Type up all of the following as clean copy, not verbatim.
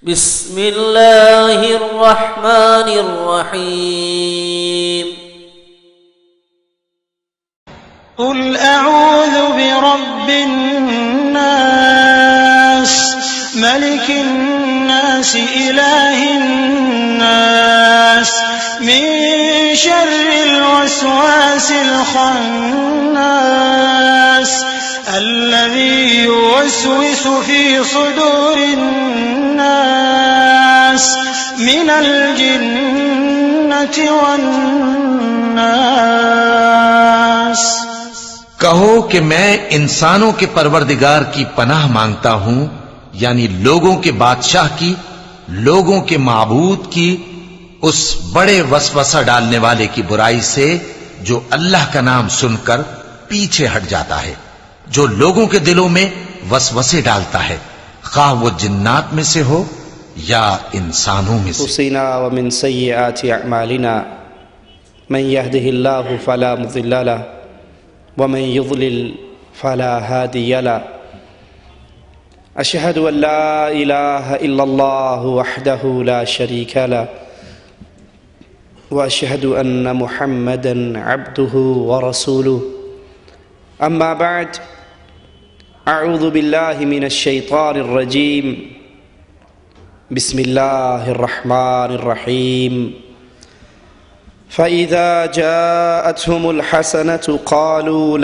بسم اللہ الرحمن الرحیم قل اعوذ برب الناس ملك الناس اله الناس من شر الوسواس الخناس الذي يوسوس في صدور الناس من الجنة والناس۔ کہو کہ میں انسانوں کے پروردگار کی پناہ مانگتا ہوں، یعنی لوگوں کے بادشاہ کی، لوگوں کے معبود کی، اس بڑے وسوسہ ڈالنے والے کی برائی سے جو اللہ کا نام سن کر پیچھے ہٹ جاتا ہے، جو لوگوں کے دلوں میں وسوسے ڈالتا ہے، خواہ وہ جنات میں سے ہو یا انسانوں میں سے۔ أنفسنا ومن سيئات أعمالنا من يهده الله فلا مضل له ومن يضلل فلا هادي له أشهد أن لا إله إلا الله وحده لا شريك له وأشهد أن محمدا عبده ورسوله أما بعد أعوذ بالله من الشيطان الرجيم بسم الله الرحمن الرحيم فإذا جاءتهم الحسنة قالوا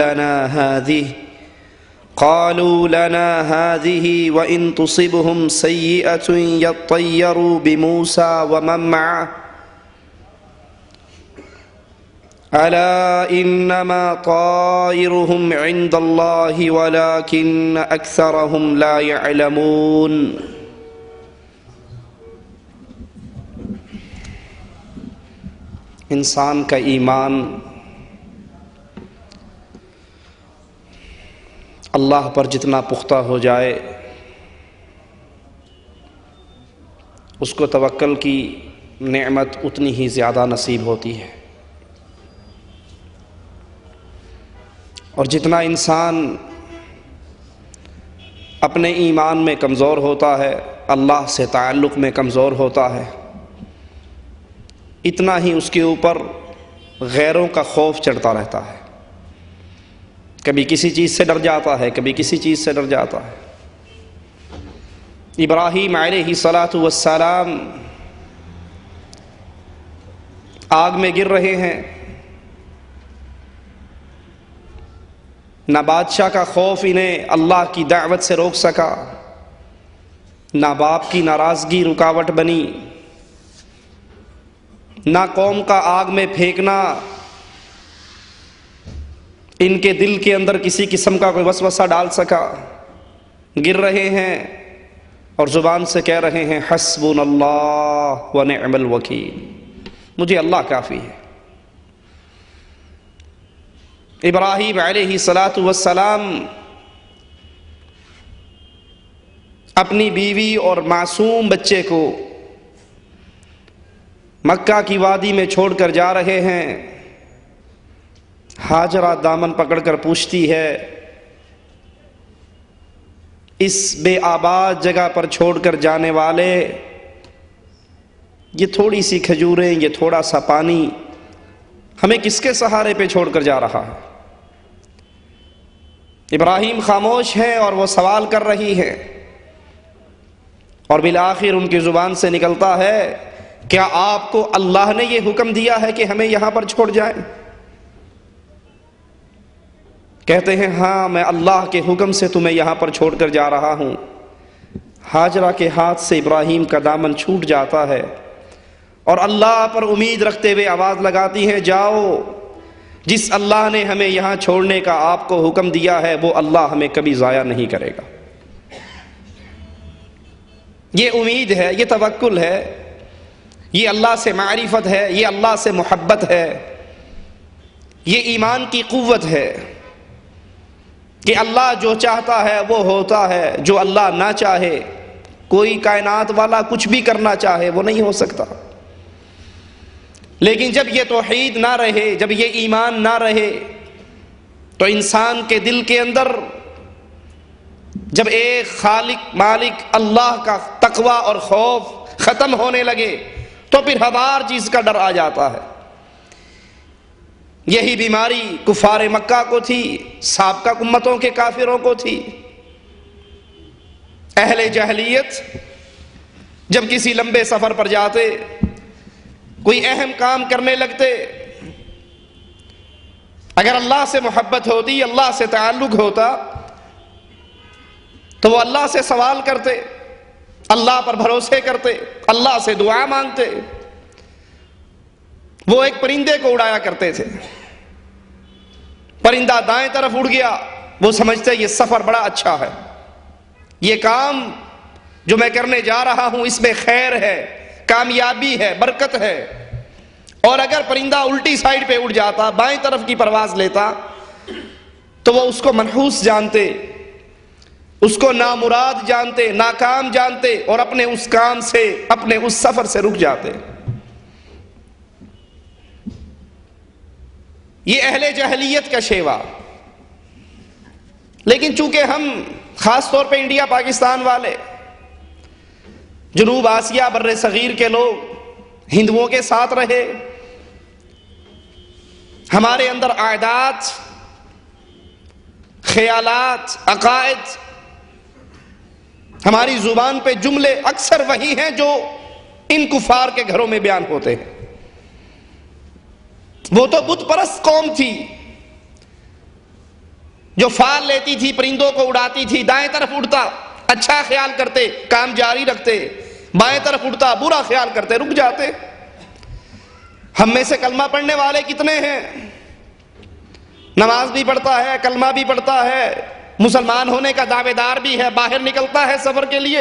لنا هذه وإن تصبهم سيئة يطيروا بموسى ومن معه ألا إنما طائرهم عند الله ولكن أكثرهم لا يعلمون۔ انسان کا ایمان اللہ پر جتنا پختہ ہو جائے، اس کو توکل کی نعمت اتنی ہی زیادہ نصیب ہوتی ہے، اور جتنا انسان اپنے ایمان میں کمزور ہوتا ہے، اللہ سے تعلق میں کمزور ہوتا ہے، اتنا ہی اس کے اوپر غیروں کا خوف چڑھتا رہتا ہے، کبھی کسی چیز سے ڈر جاتا ہے، کبھی کسی چیز سے ڈر جاتا ہے۔ ابراہیم علیہ السلام آگ میں گر رہے ہیں، نہ بادشاہ کا خوف انہیں اللہ کی دعوت سے روک سکا، نہ باپ کی ناراضگی رکاوٹ بنی، نہ قوم کا آگ میں پھینکنا ان کے دل کے اندر کسی قسم کا کوئی وسوسہ ڈال سکا۔ گر رہے ہیں اور زبان سے کہہ رہے ہیں حسبنا اللہ ونعم الوکیل، مجھے اللہ کافی ہے۔ ابراہیم علیہ السلام اپنی بیوی اور معصوم بچے کو مکہ کی وادی میں چھوڑ کر جا رہے ہیں۔ ہاجرہ دامن پکڑ کر پوچھتی ہے، اس بے آباد جگہ پر چھوڑ کر جانے والے، یہ تھوڑی سی کھجوریں، یہ تھوڑا سا پانی ہمیں کس کے سہارے پہ چھوڑ کر جا رہا ہے؟ ابراہیم خاموش ہیں اور وہ سوال کر رہی ہے، اور بالآخر ان کی زبان سے نکلتا ہے، کیا آپ کو اللہ نے یہ حکم دیا ہے کہ ہمیں یہاں پر چھوڑ جائیں؟ کہتے ہیں ہاں، میں اللہ کے حکم سے تمہیں یہاں پر چھوڑ کر جا رہا ہوں۔ ہاجرہ کے ہاتھ سے ابراہیم کا دامن چھوٹ جاتا ہے، اور اللہ پر امید رکھتے ہوئے آواز لگاتی ہیں، جاؤ، جس اللہ نے ہمیں یہاں چھوڑنے کا آپ کو حکم دیا ہے وہ اللہ ہمیں کبھی ضائع نہیں کرے گا۔ یہ امید ہے، یہ توکل ہے، یہ اللہ سے معرفت ہے، یہ اللہ سے محبت ہے، یہ ایمان کی قوت ہے کہ اللہ جو چاہتا ہے وہ ہوتا ہے، جو اللہ نہ چاہے، کوئی کائنات والا کچھ بھی کرنا چاہے وہ نہیں ہو سکتا۔ لیکن جب یہ توحید نہ رہے، جب یہ ایمان نہ رہے، تو انسان کے دل کے اندر جب ایک خالق مالک اللہ کا تقوی اور خوف ختم ہونے لگے تو پھر ہر چیز کا ڈر آ جاتا ہے۔ یہی بیماری کفار مکہ کو تھی، سابقہ امتوں کے کافروں کو تھی۔ اہل جاہلیت جب کسی لمبے سفر پر جاتے، کوئی اہم کام کرنے لگتے، اگر اللہ سے محبت ہوتی، اللہ سے تعلق ہوتا، تو وہ اللہ سے سوال کرتے، اللہ پر بھروسے کرتے، اللہ سے دعا مانگتے۔ وہ ایک پرندے کو اڑایا کرتے تھے، پرندہ دائیں طرف اڑ گیا، وہ سمجھتے یہ سفر بڑا اچھا ہے، یہ کام جو میں کرنے جا رہا ہوں اس میں خیر ہے، کامیابی ہے، برکت ہے۔ اور اگر پرندہ الٹی سائیڈ پہ اڑ جاتا، بائیں طرف کی پرواز لیتا، تو وہ اس کو منحوس جانتے، اس کو نامراد جانتے، ناکام جانتے، اور اپنے اس کام سے، اپنے اس سفر سے رک جاتے۔ یہ اہل جاہلیت کا شیوا۔ لیکن چونکہ ہم خاص طور پہ انڈیا پاکستان والے، جنوب آسیہ بر صغیر کے لوگ ہندوؤں کے ساتھ رہے، ہمارے اندر عادات، خیالات، عقائد، ہماری زبان پہ جملے اکثر وہی ہیں جو ان کفار کے گھروں میں بیان ہوتے ہیں۔ وہ تو بت پرست قوم تھی جو فال لیتی تھی، پرندوں کو اڑاتی تھی، دائیں طرف اڑتا اچھا خیال کرتے، کام جاری رکھتے، بائیں طرف اڑتا برا خیال کرتے، رک جاتے۔ ہم میں سے کلمہ پڑھنے والے کتنے ہیں؟ نماز بھی پڑھتا ہے، کلمہ بھی پڑھتا ہے، مسلمان ہونے کا دعوے دار بھی ہے، باہر نکلتا ہے سفر کے لیے،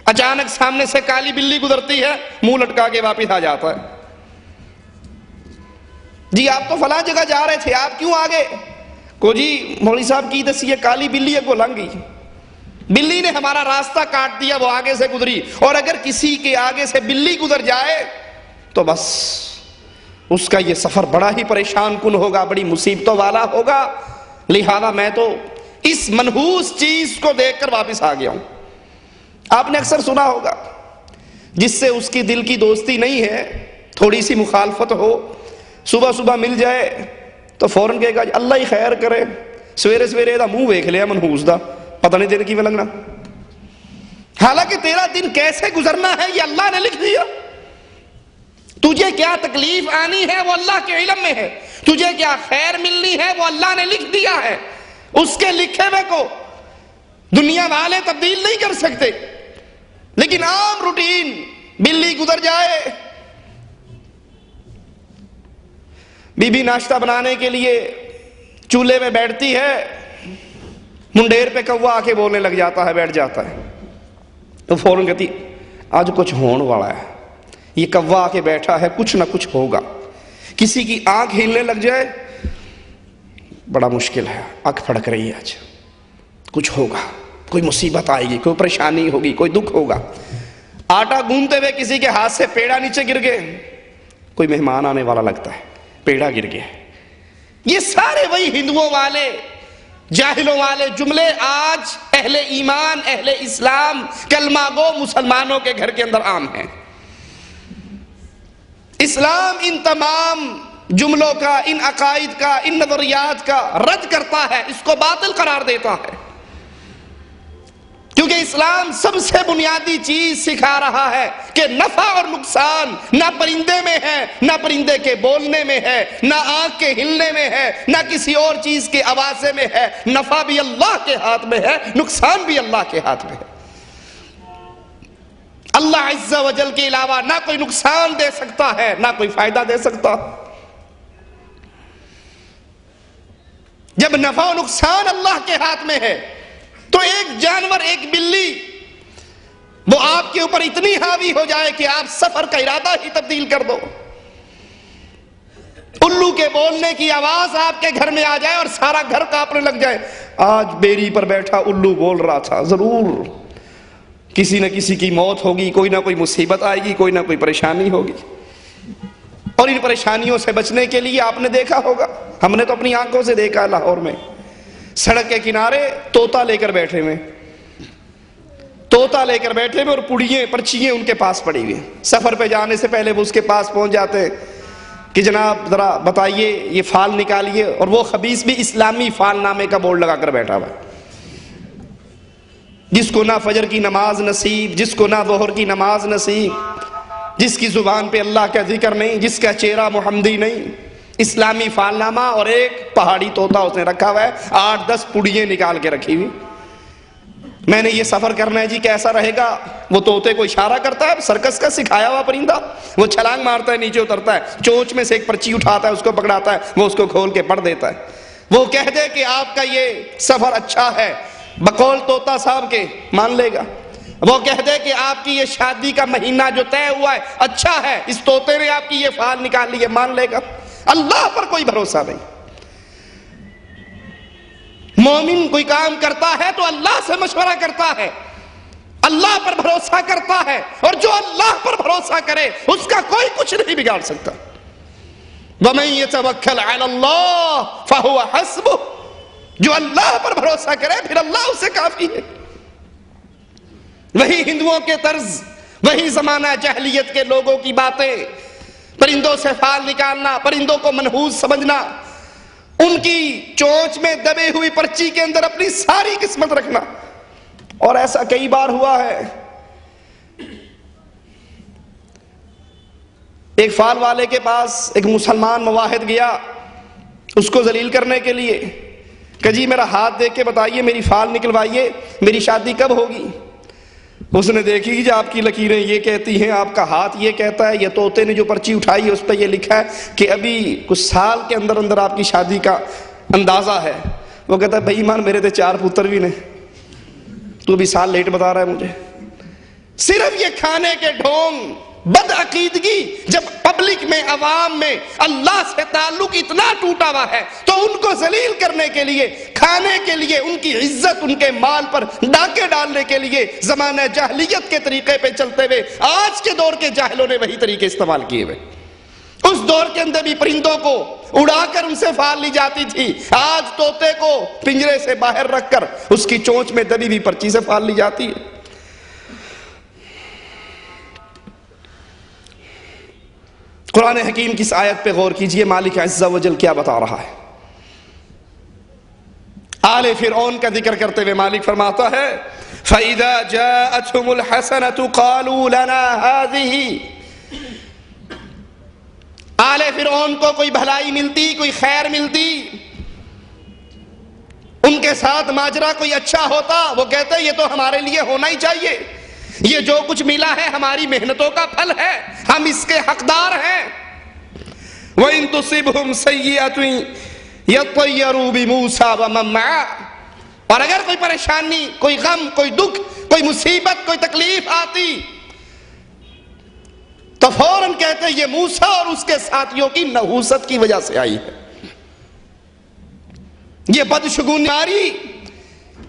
اچانک سامنے سے کالی بلی گزرتی ہے، منہ لٹکا کے واپس آ جاتا ہے۔ جی آپ تو فلاں جگہ جا رہے تھے، آپ کیوں آگے؟ کو جی مولوی صاحب کی دسی یہ کالی بلی ہے کو لنگ گئی، بلی نے ہمارا راستہ کاٹ دیا، وہ آگے سے گزری۔ اور اگر کسی کے آگے سے بلی گزر جائے تو بس اس کا یہ سفر بڑا ہی پریشان کن ہوگا، بڑی مصیبتوں والا ہوگا۔ لہذا میں تو اس منحوس چیز کو دیکھ کر واپس آ گیا ہوں۔ آپ نے اکثر سنا ہوگا، جس سے اس کی دل کی دوستی نہیں ہے، تھوڑی سی مخالفت ہو، صبح صبح مل جائے تو فوراً کہے گا اللہ ہی خیر کرے، سویرے سویرے دا منہ ویکھ لیا منحوس دا، پتہ نہیں دن کی میں لگنا۔ حالانکہ تیرا دن کیسے گزرنا ہے یہ اللہ نے لکھ دیا، تجھے کیا تکلیف آنی ہے وہ اللہ کے علم میں ہے، تجھے کیا خیر ملنی ہے وہ اللہ نے لکھ دیا ہے۔ اس کے لکھے ہوئے کو دنیا والے تبدیل نہیں کر سکتے۔ لیکن عام روٹین، بلی گزر جائے، بی بی ناشتہ بنانے کے لیے چولہے میں بیٹھتی ہے، منڈیر پہ کوا آ کے بولنے لگ جاتا ہے، بیٹھ جاتا ہے، تو فوراً کہتی آج کچھ ہونے والا ہے، یہ کوا آ کے بیٹھا ہے، کچھ نہ کچھ ہوگا۔ کسی کی آنکھ ہلنے لگ جائے، بڑا مشکل ہے، آنکھ پھڑک رہی ہے، آج کچھ ہوگا، کوئی مصیبت آئے گی، کوئی پریشانی ہوگی، کوئی دکھ ہوگا۔ آٹا گوندتے ہوئے کسی کے ہاتھ سے پیڑا نیچے گر گئے، کوئی مہمان آنے والا لگتا ہے، پیڑا گر گیا۔ یہ سارے وہی ہندوؤں والے، جاہلوں والے جملے آج اہل ایمان، اہل اسلام، کلمہ گو مسلمانوں کے گھر کے اندر عام ہیں۔ اسلام ان تمام جملوں کا، ان عقائد کا، ان نظریات کا رد کرتا ہے، اس کو باطل قرار دیتا ہے، کیونکہ اسلام سب سے بنیادی چیز سکھا رہا ہے کہ نفع اور نقصان نہ پرندے میں ہے، نہ پرندے کے بولنے میں ہے، نہ آنکھ کے ہلنے میں ہے، نہ کسی اور چیز کے آوازے میں ہے۔ نفع بھی اللہ کے ہاتھ میں ہے، نقصان بھی اللہ کے ہاتھ میں ہے۔ اللہ عز و جل کے علاوہ نہ کوئی نقصان دے سکتا ہے، نہ کوئی فائدہ دے سکتا۔ جب نفع و نقصان اللہ کے ہاتھ میں ہے تو ایک جانور، ایک بلی، وہ آپ کے اوپر اتنی حاوی ہو جائے کہ آپ سفر کا ارادہ ہی تبدیل کر دو۔ الو کے بولنے کی آواز آپ کے گھر میں آ جائے اور سارا گھر کانپنے لگ جائے، آج بیری پر بیٹھا الو بول رہا تھا، ضرور کسی نہ کسی کی موت ہوگی، کوئی نہ کوئی مصیبت آئے گی، کوئی نہ کوئی پریشانی ہوگی۔ اور ان پریشانیوں سے بچنے کے لیے آپ نے دیکھا ہوگا، ہم نے تو اپنی آنکھوں سے دیکھا، لاہور میں سڑک کے کنارے طوطا لے کر بیٹھے ہوئے، طوطا لے کر بیٹھے ہوئے اور پڑیے پرچیاں ان کے پاس پڑی ہوئی ہیں. سفر پہ جانے سے پہلے وہ اس کے پاس پہنچ جاتے ہیں کہ جناب ذرا بتائیے یہ فال نکالیے، اور وہ خبیث بھی اسلامی فال نامے کا بورڈ لگا کر بیٹھا ہوا ہے. جس کو نہ فجر کی نماز نصیب، جس کو نہ ظہر کی نماز نصیب، جس کی زبان پہ اللہ کا ذکر نہیں، جس کا چہرہ محمدی نہیں، اسلامی فال نامہ اور ایک پہاڑی طوطا اس نے رکھا ہوا ہے، 8-10 پڑیاں نکال کے رکھی ہوئی. میں نے یہ سفر کرنا ہے جی، کیسا رہے گا؟ وہ طوطے کو اشارہ کرتا ہے، سرکس کا سکھایا ہوا پرندہ، وہ چھلانگ مارتا ہے، نیچے اترتا ہے، چونچ میں سے ایک پرچی اٹھاتا ہے، اس کو پکڑاتا ہے، وہ اس کو کھول کے پڑھ دیتا ہے. وہ کہہ دے کہ آپ کا یہ سفر اچھا ہے، بقول طوطا صاحب کے مان لے گا. وہ کہہ دے کہ آپ کی یہ شادی کا مہینہ جو طے ہوا ہے اچھا ہے، اس طوطے نے آپ کی یہ فال نکال لی ہے، مان لے گا. اللہ پر کوئی بھروسہ نہیں. مومن کوئی کام کرتا ہے تو اللہ سے مشورہ کرتا ہے، اللہ پر بھروسہ کرتا ہے، اور جو اللہ پر بھروسہ کرے اس کا کوئی کچھ نہیں بگاڑ سکتا. وَمَن يَتَوَكَّلْ عَلَى اللَّهِ فَهُوَ حَسْبُهُ، جو اللہ پر بھروسہ کرے پھر اللہ اسے کافی ہے. وہی ہندوؤں کے طرز، وہی زمانہ جاہلیت کے لوگوں کی باتیں، پرندوں سے فال نکالنا، پرندوں کو منحوس سمجھنا، ان کی چونچ میں دبے ہوئی پرچی کے اندر اپنی ساری قسمت رکھنا. اور ایسا کئی بار ہوا ہے. ایک فال والے کے پاس ایک مسلمان مواحد گیا اس کو ذلیل کرنے کے لیے کہ جی میرا ہاتھ دیکھ کے بتائیے، میری فال نکلوائیے، میری شادی کب ہوگی؟ اس نے دیکھی کہ آپ کی لکیریں یہ کہتی ہیں، آپ کا ہاتھ یہ کہتا ہے، یہ طوطے نے جو پرچی اٹھائی ہے اس پہ یہ لکھا ہے کہ ابھی کچھ سال کے اندر اندر آپ کی شادی کا اندازہ ہے. وہ کہتا ہے بھائی ایمان، میرے تو 4 پتر بھی نہیں، تو بھی سال لیٹ بتا رہا ہے مجھے. صرف یہ کھانے کے ڈھونگ، بد عقیدگی، جب پبلک میں، عوام میں اللہ سے تعلق اتنا ٹوٹا ہوا ہے تو ان کو ذلیل کرنے کے لیے، کھانے کے لیے، ان کی عزت، ان کے مال پر ڈاکے ڈالنے کے لیے زمانہ جاہلیت کے طریقے پہ چلتے ہوئے آج کے دور کے جاہلوں نے وہی طریقے استعمال کیے ہوئے. اس دور کے اندر بھی پرندوں کو اڑا کر ان سے فال لی جاتی تھی، آج طوطے کو پنجرے سے باہر رکھ کر اس کی چونچ میں دبی ہوئی پرچی سے فال لی جاتی ہے. قرآن حکیم کی اس آیت پہ غور کیجئے، مالک عز و جل کیا بتا رہا ہے. آل فرعون کا ذکر کرتے ہوئے مالک فرماتا ہے فَإِذَا جَاءَتْهُمُ الْحَسَنَةُ قَالُوا لَنَا هَذِهِ. آل فرعون کو کوئی بھلائی ملتی، کوئی خیر ملتی، ان کے ساتھ ماجرا کوئی اچھا ہوتا، وہ کہتے یہ تو ہمارے لیے ہونا ہی چاہیے، یہ جو کچھ ملا ہے ہماری محنتوں کا پھل ہے، ہم اس کے حقدار ہیں. وَإِن تُصِبْهُمْ سَيِّئَةٌ يَطَّيَّرُوا بِمُوسَىٰ وَمَن مَّعَهُ. اور اگر کوئی پریشانی، کوئی غم، کوئی دکھ، کوئی مصیبت، کوئی تکلیف آتی تو فوراً کہتے یہ موسیٰ اور اس کے ساتھیوں کی نحوست کی وجہ سے آئی ہے. یہ بدشگونی بیماری،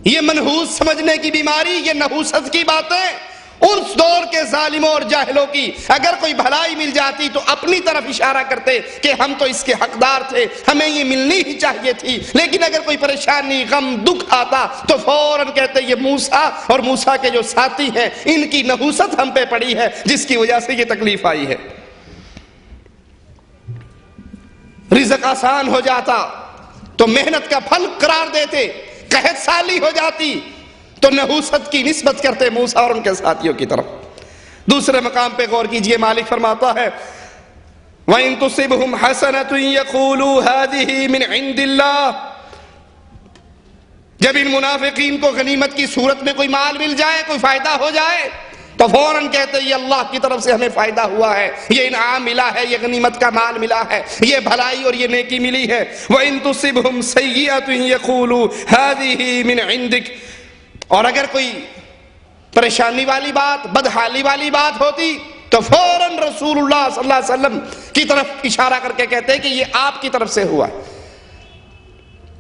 یہ منحوس سمجھنے کی بیماری، یہ نحوست کی باتیں اس دور کے ظالموں اور جاہلوں کی. اگر کوئی بھلائی مل جاتی تو اپنی طرف اشارہ کرتے کہ ہم تو اس کے حقدار تھے، ہمیں یہ ملنی ہی چاہیے تھی. لیکن اگر کوئی پریشانی، غم، دکھ آتا تو فوراً کہتے یہ موسیٰ اور موسیٰ کے جو ساتھی ہیں ان کی نحوست ہم پہ پڑی ہے جس کی وجہ سے یہ تکلیف آئی ہے. رزق آسان ہو جاتا تو محنت کا پھل قرار دیتے، قحط سالی ہو جاتی تو نحوست کی نسبت کرتے موسیٰ اور ان کے ساتھیوں کی طرف. دوسرے مقام پہ غور کیجئے، مالک فرماتا ہے وَإِن تُصِبْهُمْ حَسَنَةٌ يَقُولُوا هَذِهِ مِنْ عِنْدِ اللَّهِ. جب ان منافقین کو غنیمت کی صورت میں کوئی مال مل جائے، کوئی فائدہ ہو جائے تو فوراً کہتے یہ اللہ کی طرف سے ہمیں فائدہ ہوا ہے، یہ انعام ملا ہے، یہ غنیمت کا مال ملا ہے، یہ بھلائی اور یہ نیکی ملی ہے. وَإِن تُصِبْهُمْ سَيِّئَةٌ يَقُولُوا هَذِهِ مِنْ عِنْدِكَ. اور اگر کوئی پریشانی والی بات، بدحالی والی بات ہوتی تو فوراً رسول اللہ صلی اللہ علیہ وسلم کی طرف اشارہ کر کے کہتے کہ یہ آپ کی طرف سے ہوا.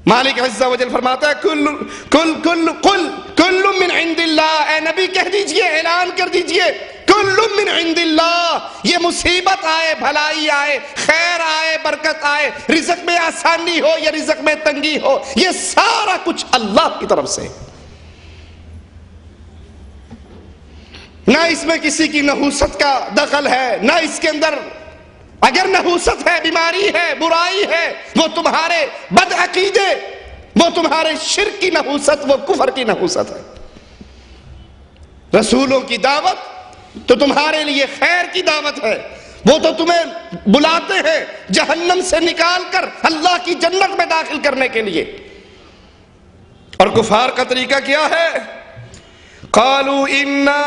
مالک عز و جل فرماتا ہے کل من عند اللہ. اے نبی کہہ دیجئے، اعلان کر دیجئے کل من عند اللہ. یہ مصیبت آئے، بھلائی آئے، خیر آئے، برکت آئے، رزق میں آسانی ہو یا رزق میں تنگی ہو، یہ سارا کچھ اللہ کی طرف سے. نہ اس میں کسی کی نحوست کا دخل ہے، نہ اس کے اندر اگر نحوست ہے، بیماری ہے، برائی ہے، وہ تمہارے بد عقیدے، وہ تمہارے شرک کی نحوست، وہ کفر کی نحوست ہے۔ رسولوں کی دعوت تو تمہارے لیے خیر کی دعوت ہے، وہ تو تمہیں بلاتے ہیں جہنم سے نکال کر اللہ کی جنت میں داخل کرنے کے لیے۔ اور کفار کا طریقہ کیا ہے؟ قالوا انا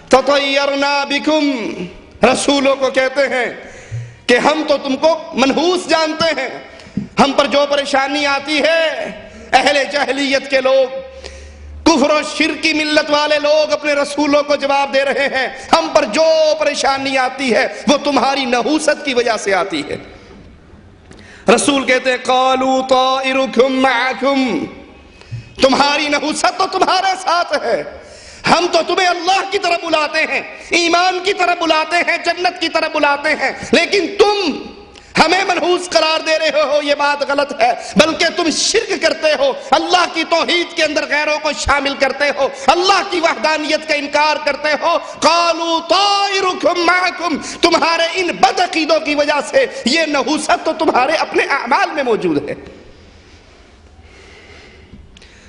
تطیرنا بکم، رسولوں کو کہتے ہیں کہ ہم تو تم کو منحوس جانتے ہیں، ہم پر جو پریشانی آتی ہے، اہل جاہلیت کے لوگ، کفر و شرک کی ملت والے لوگ اپنے رسولوں کو جواب دے رہے ہیں، ہم پر جو پریشانی آتی ہے وہ تمہاری نحوست کی وجہ سے آتی ہے۔ رسول کہتے ہیں قالوا طائرکم معکم، تمہاری نحوست تو تمہارے ساتھ ہے، ہم تو تمہیں اللہ کی طرف بلاتے ہیں، ایمان کی طرف بلاتے ہیں، جنت کی طرف بلاتے ہیں، لیکن تم ہمیں منحوس قرار دے رہے ہو، یہ بات غلط ہے، بلکہ تم شرک کرتے ہو، اللہ کی توحید کے اندر غیروں کو شامل کرتے ہو، اللہ کی وحدانیت کا انکار کرتے ہو۔ قالوا طائرکم معکم، تمہارے ان بد عقیدوں کی وجہ سے یہ نحوست تو تمہارے اپنے اعمال میں موجود ہے۔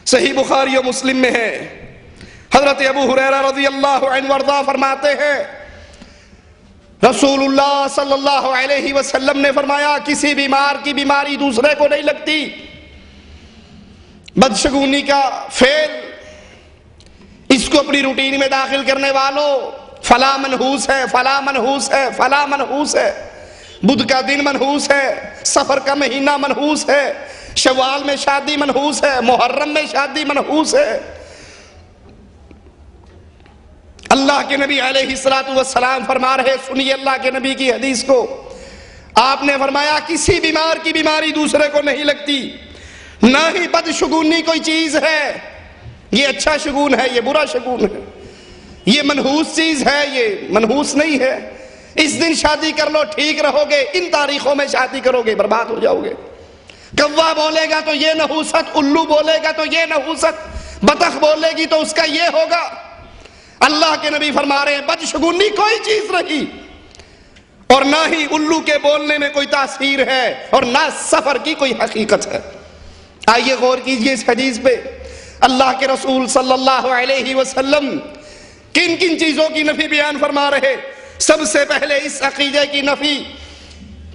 صحیح بخاری و مسلم میں ہے، حضرت ابو ہریرہ رضی اللہ عنہ وارضاہ فرماتے ہیں رسول اللہ صلی اللہ علیہ وسلم نے فرمایا کسی بیمار کی بیماری دوسرے کو نہیں لگتی۔ بدشگونی کا فعل، اس کو اپنی روٹین میں داخل کرنے والوں، فلاں منحوس ہے، فلاں منحوس ہے، فلاں منحوس ہے، بدھ کا دن منحوس ہے، سفر کا مہینہ منحوس ہے، شوال میں شادی منحوس ہے، محرم میں شادی منحوس ہے۔ اللہ کے نبی علیہ الصلوۃ والسلام فرما رہے، سنیے اللہ کے نبی کی حدیث کو، آپ نے فرمایا کسی بیمار کی بیماری دوسرے کو نہیں لگتی، نہ ہی بدشگونی کوئی چیز ہے، یہ اچھا شگون ہے، یہ برا شگون ہے، یہ منحوس چیز ہے، یہ منحوس نہیں ہے۔ اس دن شادی کر لو ٹھیک رہو گے، ان تاریخوں میں شادی کرو گے برباد ہو جاؤ گے۔ کوا بولے گا تو یہ نحوست، الو بولے گا تو یہ نحوست، بطخ بولے گی تو اس کا یہ ہوگا۔ اللہ کے نبی فرما رہے ہیں بدشگونی کوئی چیز نہیں، اور نہ ہی الو کے بولنے میں کوئی تاثیر ہے، اور نہ سفر کی کوئی حقیقت ہے۔ آئیے غور کیجئے اس حدیث پہ، اللہ کے رسول صلی اللہ علیہ وسلم کن کن چیزوں کی نفی بیان فرما رہے۔ سب سے پہلے اس عقیدے کی نفی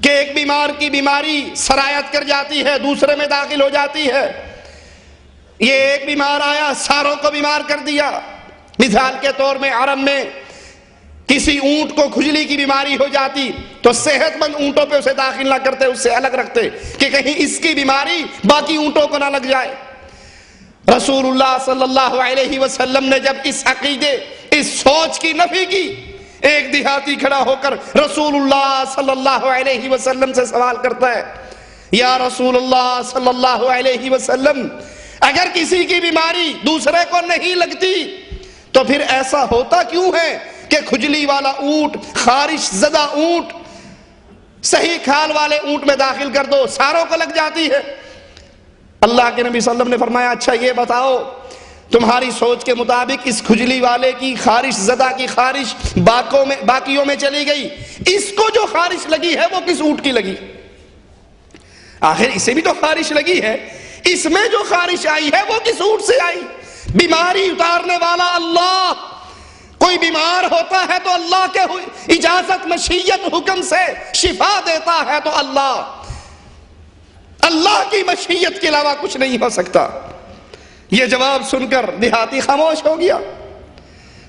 کہ ایک بیمار کی بیماری سرایت کر جاتی ہے، دوسرے میں داخل ہو جاتی ہے۔ یہ ایک بیمار آیا ساروں کو بیمار کر دیا۔ مثال کے طور میں عرب میں کسی اونٹ کو کھجلی کی بیماری ہو جاتی تو صحت مند اونٹوں پہ اسے داخل نہ کرتے، اس سے الگ رکھتے کہ کہیں اس کی بیماری باقی اونٹوں کو نہ لگ جائے۔ رسول اللہ صلی اللہ علیہ وسلم نے جب اس عقیدے، اس سوچ کی نفی کی، ایک دیہاتی کھڑا ہو کر رسول اللہ صلی اللہ علیہ وسلم سے سوال کرتا ہے، یا رسول اللہ صلی اللہ علیہ وسلم، اگر کسی کی بیماری دوسرے کو نہیں لگتی تو پھر ایسا ہوتا کیوں ہے کہ کھجلی والا اونٹ، خارش زدہ اونٹ، صحیح کھال والے اونٹ میں داخل کر دو ساروں کو لگ جاتی ہے؟ اللہ کے نبی صلی اللہ علیہ وسلم نے فرمایا اچھا یہ بتاؤ، تمہاری سوچ کے مطابق اس کھجلی والے کی خارش زدہ کی خارش باقیوں میں چلی گئی، اس کو جو خارش لگی ہے وہ کس اونٹ کی لگی؟ آخر اسے بھی تو خارش لگی ہے، اس میں جو خارش آئی ہے وہ کس اونٹ سے آئی؟ بیماری اتارنے والا اللہ، کوئی بیمار ہوتا ہے تو اللہ کے اجازت، مشیت، حکم سے شفا دیتا ہے تو اللہ کی مشیت کے علاوہ کچھ نہیں ہو سکتا۔ یہ جواب سن کر دیہاتی خاموش ہو گیا۔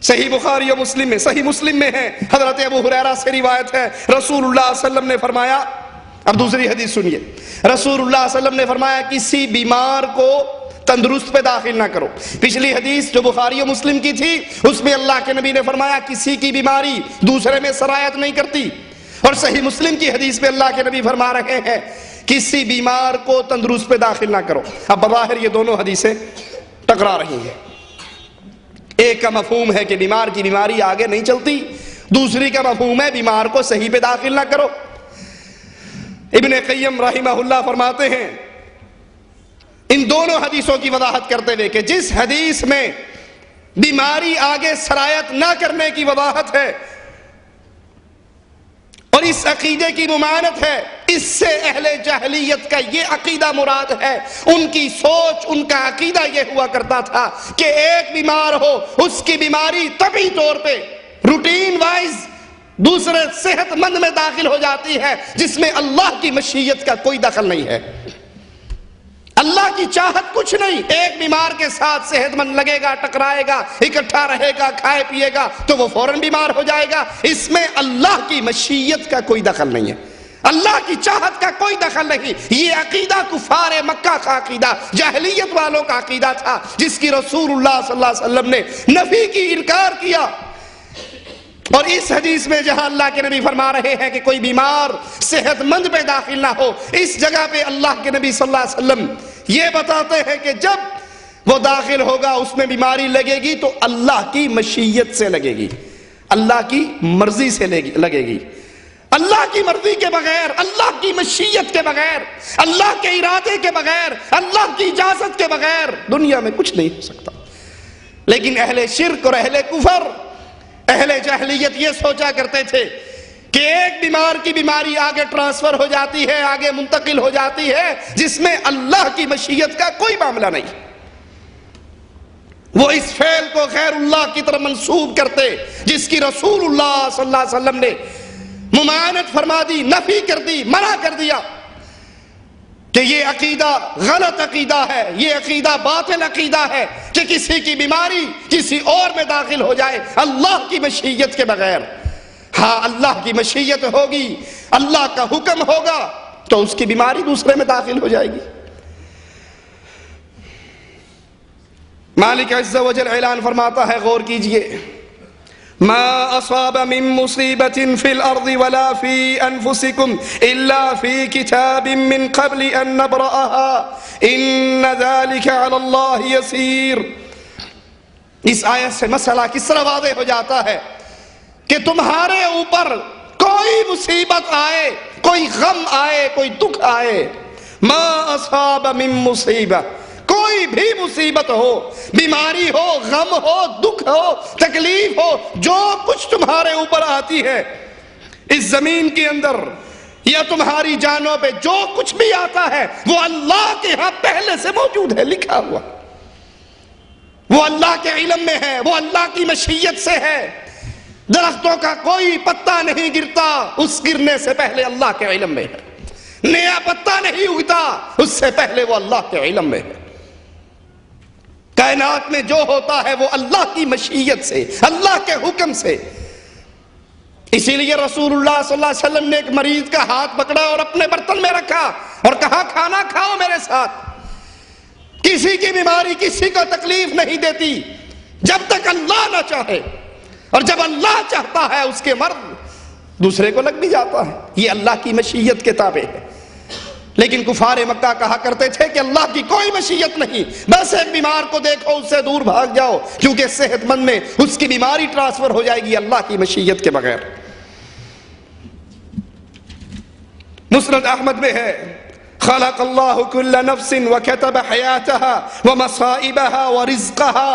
صحیح بخاری و مسلم میں، صحیح مسلم میں ہے، حضرت ابو ہریرہ سے روایت ہے، رسول اللہ صلی اللہ علیہ وسلم نے فرمایا، اب دوسری حدیث سنیے، رسول اللہ صلی اللہ علیہ وسلم نے فرمایا کسی بیمار کو تندرست پہ داخل نہ کرو۔ پچھلی حدیث جو بخاری و مسلم کی تھی اس میں اللہ کے نبی نے فرمایا کسی کی بیماری دوسرے میں سرایت نہیں کرتی، اور صحیح مسلم کی حدیث میں اللہ کے نبی فرما رہے ہیں کسی بیمار کو تندرست پہ داخل نہ کرو۔ اب بظاہر یہ دونوں حدیثیں ٹکرا رہی ہیں، ایک کا مفہوم ہے کہ بیمار کی بیماری آگے نہیں چلتی، دوسری کا مفہوم ہے بیمار کو صحیح پہ داخل نہ کرو۔ ابن قیم رحمہ اللہ فرماتے ہیں ان دونوں حدیثوں کی وضاحت کرتے ہوئے کہ جس حدیث میں بیماری آگے سرایت نہ کرنے کی وضاحت ہے اور اس عقیدے کی ممانعت ہے. اس سے اہل جاہلیت کا یہ عقیدہ مراد ہے. ان کی سوچ، ان کا عقیدہ یہ ہوا کرتا تھا کہ ایک بیمار ہو، اس کی بیماری طبعی طور پہ روٹین وائز دوسرے صحت مند میں داخل ہو جاتی ہے، جس میں اللہ کی مشیت کا کوئی دخل نہیں ہے، اللہ کی چاہت کچھ نہیں. ایک بیمار کے ساتھ صحت مند لگے گا، ٹکرائے گا، اکٹھا رہے گا، کھائے پیے گا تو وہ فوراً بیمار ہو جائے گا. اس میں اللہ کی مشیت کا کوئی دخل نہیں ہے، اللہ کی چاہت کا کوئی دخل نہیں. یہ عقیدہ کفار مکہ کا عقیدہ، جاہلیت والوں کا عقیدہ تھا، جس کی رسول اللہ صلی اللہ علیہ وسلم نے نفی کی، انکار کیا. اور اس حدیث میں جہاں اللہ کے نبی فرما رہے ہیں کہ کوئی بیمار صحت مند میں داخل نہ ہو، اس جگہ پہ اللہ کے نبی صلی اللہ علیہ وسلم یہ بتاتے ہیں کہ جب وہ داخل ہوگا، اس میں بیماری لگے گی تو اللہ کی مشیت سے لگے گی، اللہ کی مرضی سے لگے گی. اللہ کی مرضی کے بغیر، اللہ کی مشیت کے بغیر، اللہ کے ارادے کے بغیر، اللہ کی اجازت کے بغیر دنیا میں کچھ نہیں ہو سکتا. لیکن اہل شرک اور اہل کفر، اہل جاہلیت یہ سوچا کرتے تھے کہ ایک بیمار کی بیماری آگے ٹرانسفر ہو جاتی ہے، آگے منتقل ہو جاتی ہے، جس میں اللہ کی مشیت کا کوئی معاملہ نہیں. وہ اس فعل کو غیر اللہ کی طرف منسوب کرتے جس کی رسول اللہ صلی اللہ علیہ وسلم نے ممانعت فرما دی، نفی کر دی، منع کر دیا کہ یہ عقیدہ غلط عقیدہ ہے، یہ عقیدہ باطل عقیدہ ہے کہ کسی کی بیماری کسی اور میں داخل ہو جائے اللہ کی مشیت کے بغیر. ہاں اللہ کی مشیت ہوگی، اللہ کا حکم ہوگا تو اس کی بیماری دوسرے میں داخل ہو جائے گی. مالک عز و جل اعلان فرماتا ہے، غور کیجئے، ما اصاب من مصیبت فی الارض ولا فی انفسکم الا فی کتاب من قبل ان نبرأها ان ذلك علی اللہ یسیر. اس آیت سے مسئلہ کس طرح واضح ہو جاتا ہے کہ تمہارے اوپر کوئی مصیبت آئے، کوئی غم آئے، کوئی دکھ آئے، ما اصاب من مصیبت، کوئی بھی مصیبت ہو، بیماری ہو، غم ہو، دکھ ہو، تکلیف ہو، جو کچھ تمہارے اوپر آتی ہے اس زمین کے اندر یا تمہاری جانوں پہ جو کچھ بھی آتا ہے وہ اللہ کے ہاں پہلے سے موجود ہے، لکھا ہوا، وہ اللہ کے علم میں ہے، وہ اللہ کی مشیت سے ہے. درختوں کا کوئی پتا نہیں گرتا، اس گرنے سے پہلے اللہ کے علم میں ہے. نیا پتا نہیں اگتا، اس سے پہلے وہ اللہ کے علم میں ہے. کائنات میں جو ہوتا ہے وہ اللہ کی مشیت سے، اللہ کے حکم سے. اسی لیے رسول اللہ صلی اللہ علیہ وسلم نے ایک مریض کا ہاتھ پکڑا اور اپنے برتن میں رکھا اور کہا کھانا کھاؤ میرے ساتھ. کسی کی بیماری کسی کو تکلیف نہیں دیتی جب تک اللہ نہ چاہے، اور جب اللہ چاہتا ہے اس کے مرض دوسرے کو لگ بھی جاتا ہے. یہ اللہ کی مشیت کے تابع ہے. لیکن کفار مکہ کہا کرتے تھے کہ اللہ کی کوئی مشیت نہیں، بس ایک بیمار کو دیکھو اس سے دور بھاگ جاؤ کیونکہ صحت مند میں اس کی بیماری ٹرانسفر ہو جائے گی اللہ کی مشیت کے بغیر. مسند احمد میں ہے، خلق اللہ کل نفس وکتب حیاتها ومصائبها ورزقها.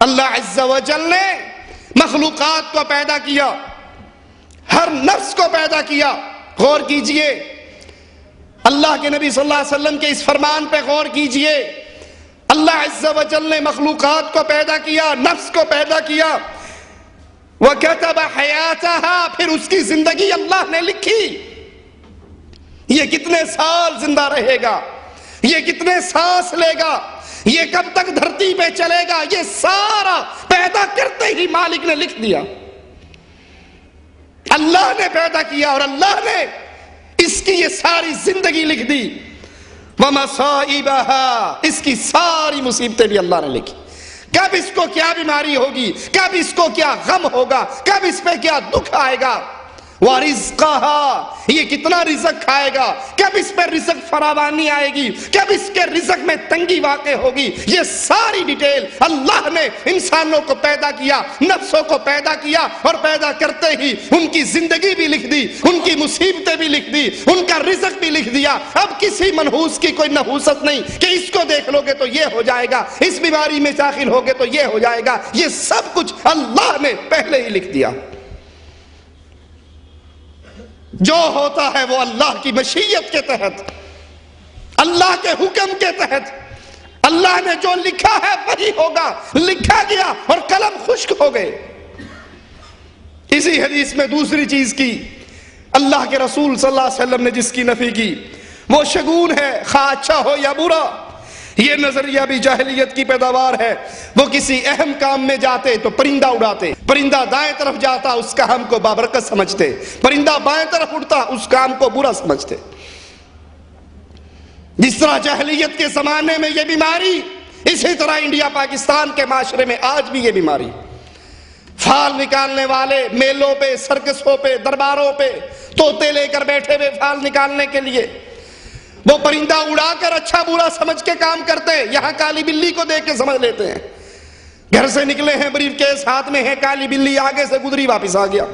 اللہ عز و جل نے مخلوقات کو پیدا کیا، ہر نفس کو پیدا کیا. غور کیجئے، اللہ کے نبی صلی اللہ علیہ وسلم کے اس فرمان پہ غور کیجئے. اللہ عز و جل نے مخلوقات کو پیدا کیا، نفس کو پیدا کیا. وَكَتَبَ حَيَاتَهَا، پھر اس کی زندگی اللہ نے لکھی. یہ کتنے سال زندہ رہے گا، یہ کتنے سانس لے گا، یہ کب تک دھرتی پہ چلے گا، یہ سارا پیدا کرتے ہی مالک نے لکھ دیا. اللہ نے پیدا کیا اور اللہ نے اس کی یہ ساری زندگی لکھ دی. وَمَصَائِبَهَا، اس کی ساری مصیبتیں بھی اللہ نے لکھی. کب اس کو کیا بیماری ہوگی، کب اس کو کیا غم ہوگا، کب اس پہ کیا دکھ آئے گا، وَرِزْقَهَا، یہ کتنا رزق کھائے گا، کب اس پر رزق فراوانی آئے گی، کب اس کے رزق میں تنگی واقع ہوگی، یہ ساری ڈیٹیل اللہ نے انسانوں کو پیدا کیا، نفسوں کو پیدا کیا، اور پیدا کرتے ہی ان کی زندگی بھی لکھ دی، ان کی مصیبتیں بھی لکھ دی، ان کا رزق بھی لکھ دیا۔ اب کسی منحوس کی کوئی نحوست نہیں کہ اس کو دیکھ لو گے تو یہ ہو جائے گا، اس بیماری میں داخل ہوگے تو یہ ہو جائے گا، یہ سب کچھ اللہ نے پہلے ہی لکھ دیا۔ جو ہوتا ہے وہ اللہ کی مشیت کے تحت، اللہ کے حکم کے تحت، اللہ نے جو لکھا ہے وہی ہوگا، لکھا گیا اور قلم خشک ہو گئے۔ اسی حدیث میں دوسری چیز کی اللہ کے رسول صلی اللہ علیہ وسلم نے جس کی نفی کی وہ شگون ہے، خواہ اچھا ہو یا برا۔ یہ نظریہ بھی جاہلیت کی پیداوار ہے۔ وہ کسی اہم کام میں جاتے تو پرندہ اڑاتے، پرندہ دائیں طرف جاتا اس کام کو بابرکت سمجھتے، پرندہ بائیں طرف اڑتا اس کام کو برا سمجھتے۔ جس طرح جاہلیت کے زمانے میں یہ بیماری، اسی طرح انڈیا پاکستان کے معاشرے میں آج بھی یہ بیماری۔ پھال نکالنے والے میلوں پہ، سرکسوں پہ، درباروں پہ طوطے لے کر بیٹھے ہوئے پھال نکالنے کے لیے، وہ پرندہ اڑا کر اچھا برا سمجھ کے کام کرتے، یہاں کالی بلی کو دیکھ کے سمجھ لیتے ہیں۔ گھر سے نکلے ہیں، بریف کیس ہاتھ میں ہے، کالی بلی آگے سے گزری واپس آ گیا،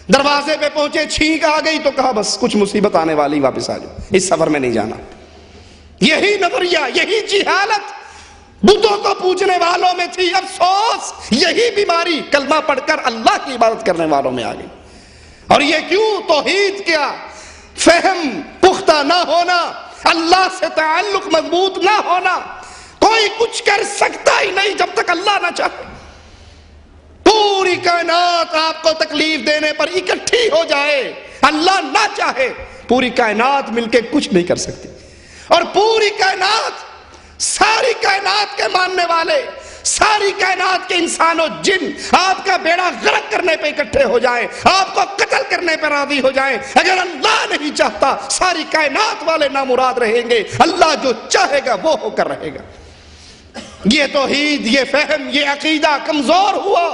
دروازے پہ پہنچے چھینک آ گئی تو کہا بس کچھ مصیبت آنے والی، واپس آ جاؤ، اس سفر میں نہیں جانا۔ یہی نظریہ، یہی جہالت بتوں کو پوجنے والوں میں تھی۔ افسوس یہی بیماری کلمہ پڑھ کر اللہ کی عبادت کرنے والوں میں آ گئی۔ اور یہ کیوں؟ توحید کیا فہم پختہ نہ ہونا، اللہ سے تعلق مضبوط نہ ہونا۔ کوئی کچھ کر سکتا ہی نہیں جب تک اللہ نہ چاہے۔ پوری کائنات آپ کو تکلیف دینے پر اکٹھی ہو جائے، اللہ نہ چاہے پوری کائنات مل کے کچھ نہیں کر سکتی۔ اور پوری کائنات، ساری کائنات کے ماننے والے، ساری کائنات کے انسان و جن آپ کا بیڑا غرق کرنے پہ اکٹھے ہو جائیں، آپ کو قتل کرنے پہ راضی ہو جائیں، اگر اللہ نہیں چاہتا ساری کائنات والے نامراد رہیں گے، اللہ جو چاہے گا وہ ہو کر رہے گا۔ یہ توحید، یہ فہم، یہ عقیدہ کمزور ہوا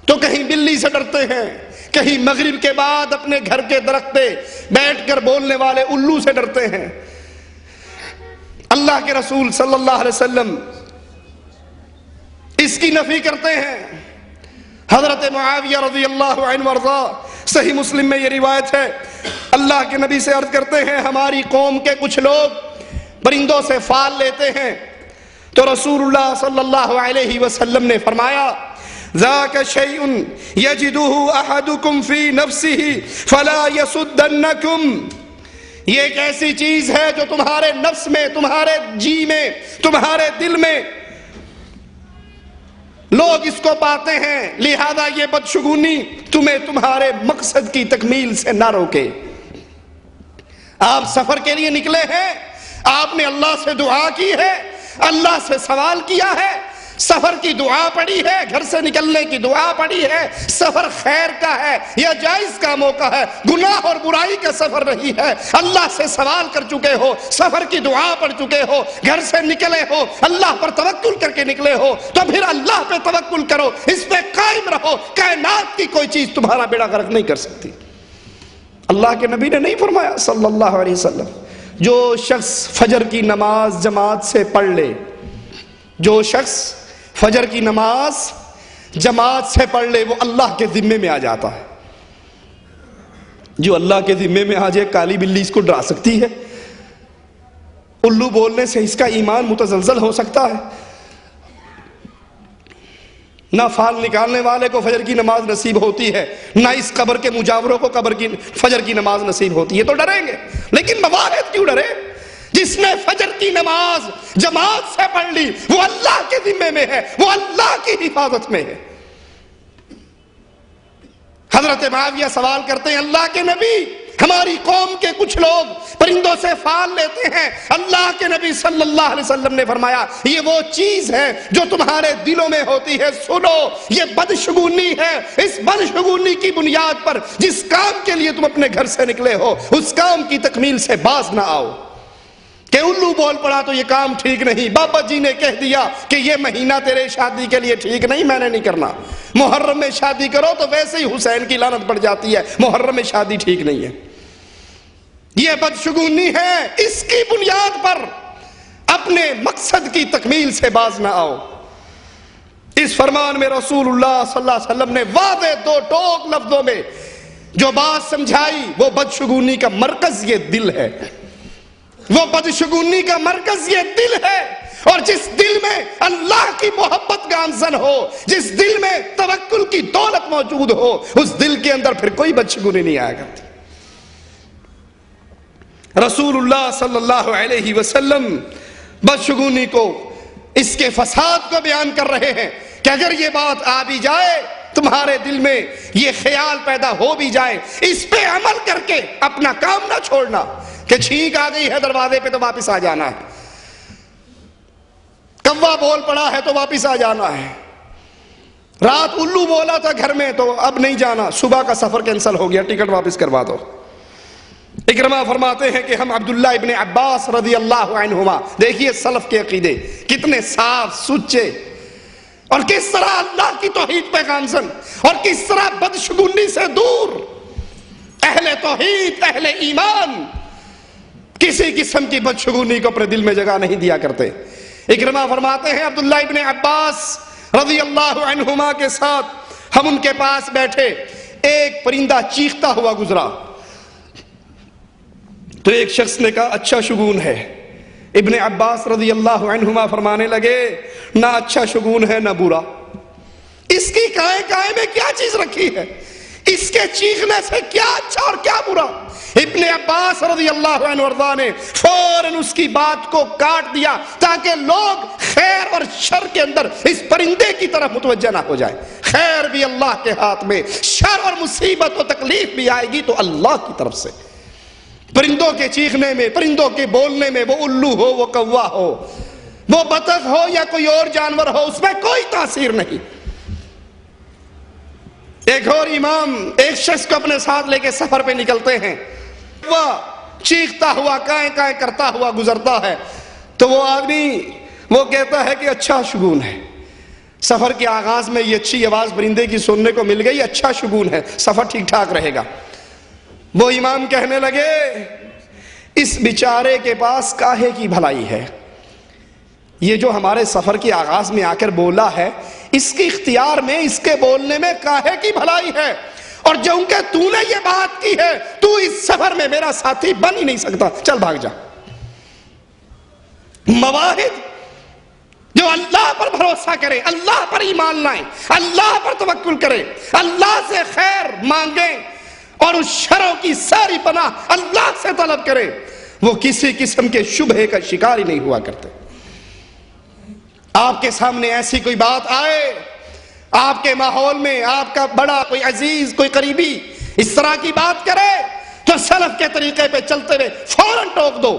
تو کہیں بلی سے ڈرتے ہیں، کہیں مغرب کے بعد اپنے گھر کے درخت پہ بیٹھ کر بولنے والے الو سے ڈرتے ہیں۔ اللہ کے رسول صلی اللہ علیہ وسلم اس کی نفی کرتے ہیں۔ حضرت معاویہ رضی اللہ عنہ وارضا، صحیح مسلم میں یہ روایت ہے، اللہ کے نبی سے عرض کرتے ہیں ہماری قوم کے کچھ لوگ پرندوں سے فال لیتے ہیں، تو رسول اللہ صلی اللہ علیہ وسلم نے فرمایا ذاک شیء یجدہ احدکم فی نفسہ فلا یصدنکم، یہ ایک ایسی چیز ہے جو تمہارے نفس میں، تمہارے جی میں، تمہارے دل میں لوگ اس کو پاتے ہیں، لہذا یہ بدشگونی تمہیں تمہارے مقصد کی تکمیل سے نہ روکے۔ آپ سفر کے لیے نکلے ہیں، آپ نے اللہ سے دعا کی ہے، اللہ سے سوال کیا ہے، سفر کی دعا پڑھی ہے، گھر سے نکلنے کی دعا پڑھی ہے، سفر خیر کا ہے یا جائز کا موقع ہے، گناہ اور برائی کا سفر نہیں ہے، اللہ سے سوال کر چکے ہو، سفر کی دعا پڑھ چکے ہو، گھر سے نکلے ہو، اللہ پر توکل کر کے نکلے ہو، تو پھر اللہ پہ توکل کرو، اس پہ قائم رہو، کائنات کی کوئی چیز تمہارا بیڑا غرق نہیں کر سکتی۔ اللہ کے نبی نے نہیں فرمایا صلی اللہ علیہ وسلم جو شخص فجر کی نماز جماعت سے پڑھ لے، جو شخص فجر کی نماز جماعت سے پڑھ لے وہ اللہ کے ذمے میں آ جاتا ہے۔ جو اللہ کے ذمے میں آ جائے، کالی بلی اس کو ڈرا سکتی ہے، الو بولنے سے اس کا ایمان متزلزل ہو سکتا ہے، نہ پھال نکالنے والے کو فجر کی نماز نصیب ہوتی ہے، نہ اس قبر کے مجاوروں کو فجر کی نماز نصیب ہوتی ہے، تو ڈریں گے۔ لیکن مواحد کیوں ڈرے؟ جس نے فجر کی نماز جماعت سے پڑھ لی وہ اللہ کے ذمے میں ہے، وہ اللہ کی حفاظت میں ہے۔ حضرت معاویہ سوال کرتے ہیں اللہ کے نبی ہماری قوم کے کچھ لوگ پرندوں سے فال لیتے ہیں، اللہ کے نبی صلی اللہ علیہ وسلم نے فرمایا یہ وہ چیز ہے جو تمہارے دلوں میں ہوتی ہے، سنو یہ بدشگونی ہے، اس بدشگونی کی بنیاد پر جس کام کے لیے تم اپنے گھر سے نکلے ہو اس کام کی تکمیل سے باز نہ آؤ۔ کہ الو بول پڑا تو یہ کام ٹھیک نہیں، بابا جی نے کہہ دیا کہ یہ مہینہ تیرے شادی کے لیے ٹھیک نہیں، میں نے نہیں کرنا، محرم میں شادی کرو تو ویسے ہی حسین کی لعنت پڑ جاتی ہے، محرم میں شادی ٹھیک نہیں ہے، یہ بدشگونی ہے، اس کی بنیاد پر اپنے مقصد کی تکمیل سے باز نہ آؤ۔ اس فرمان میں رسول اللہ صلی اللہ علیہ وسلم نے واضح دو ٹوک لفظوں میں جو بات سمجھائی، وہ بدشگونی کا مرکز یہ دل ہے، وہ بدشگونی کا مرکز یہ دل ہے، اور جس دل میں اللہ کی محبت گامزن ہو، جس دل میں توکل کی دولت موجود ہو، اس دل کے اندر پھر کوئی بدشگونی نہیں آیا کرتی۔ رسول اللہ صلی اللہ علیہ وسلم بدشگونی کو، اس کے فساد کو بیان کر رہے ہیں کہ اگر یہ بات آ بھی جائے، تمہارے دل میں یہ خیال پیدا ہو بھی جائے، اس پہ عمل کر کے اپنا کام نہ چھوڑنا کہ چھینک آ گئی ہے دروازے پہ تو واپس آ جانا ہے، کوا بول پڑا ہے تو واپس آ جانا ہے، رات الو بولا تھا گھر میں تو اب نہیں جانا، صبح کا سفر کینسل ہو گیا، ٹکٹ واپس کروا دو۔ اکرمہ فرماتے ہیں کہ ہم عبداللہ ابن عباس رضی اللہ عنہما، دیکھیے سلف کے عقیدے کتنے صاف سچے، اور کس طرح اللہ کی توحید پہ گامزن، اور کس طرح بدشگونی سے دور، اہل توحید اہل ایمان کسی قسم کی بدشگونی کو اپنے دل میں جگہ نہیں دیا کرتے۔ اکرمہ فرماتے ہیں عبداللہ ابن عباس رضی اللہ عنہما کے ساتھ ہم ان کے پاس بیٹھے، ایک پرندہ چیختا ہوا گزرا تو ایک شخص نے کہا اچھا شگون ہے۔ ابن عباس رضی اللہ عنہما فرمانے لگے نہ اچھا شگون ہے نہ برا، اس کی کائے کائے میں کیا چیز رکھی ہے، اس کے چیخنے سے کیا اچھا اور کیا برا۔ ابن عباس رضی اللہ عنہ وارضاہ نے فوراً اس کی بات کو کاٹ دیا تاکہ لوگ خیر اور شر کے اندر اس پرندے کی طرف متوجہ نہ ہو جائے، خیر بھی اللہ کے ہاتھ میں، شر اور مصیبت و تکلیف بھی آئے گی تو اللہ کی طرف سے۔ پرندوں کے چیخنے میں، پرندوں کے بولنے میں، وہ الو ہو، وہ کوا ہو، وہ بطخ ہو یا کوئی اور جانور ہو، اس میں کوئی تاثیر نہیں۔ ایک اور امام ایک شخص کو اپنے ساتھ لے کے سفر پہ نکلتے ہیں، وہ چیختا ہوا کائیں کائیں کرتا ہوا گزرتا ہے تو وہ آدمی وہ کہتا ہے کہ اچھا شگون ہے، سفر کے آغاز میں یہ اچھی آواز پرندے کی سننے کو مل گئی، اچھا شگون ہے، سفر ٹھیک ٹھاک رہے گا۔ وہ امام کہنے لگے اس بیچارے کے پاس کاہے کی بھلائی ہے، یہ جو ہمارے سفر کے آغاز میں آ کر بولا ہے، اس کے اختیار میں، اس کے بولنے میں کاہے کی بھلائی ہے، اور جو کہ تو نے یہ بات کی ہے تو اس سفر میں میرا ساتھی بن ہی نہیں سکتا، چل بھاگ جا۔ مواہد جو اللہ پر بھروسہ کرے، اللہ پر ایمان لائیں، اللہ پر توکل کرے، اللہ سے خیر مانگیں اور اس شروں کی ساری پناہ اللہ سے طلب کرے، وہ کسی قسم کے شبہے کا شکار ہی نہیں ہوا کرتے۔ آپ کے سامنے ایسی کوئی بات آئے، آپ کے ماحول میں آپ کا بڑا کوئی عزیز کوئی قریبی اس طرح کی بات کرے تو سلف کے طریقے پہ چلتے ہوئے فوراً ٹوک دو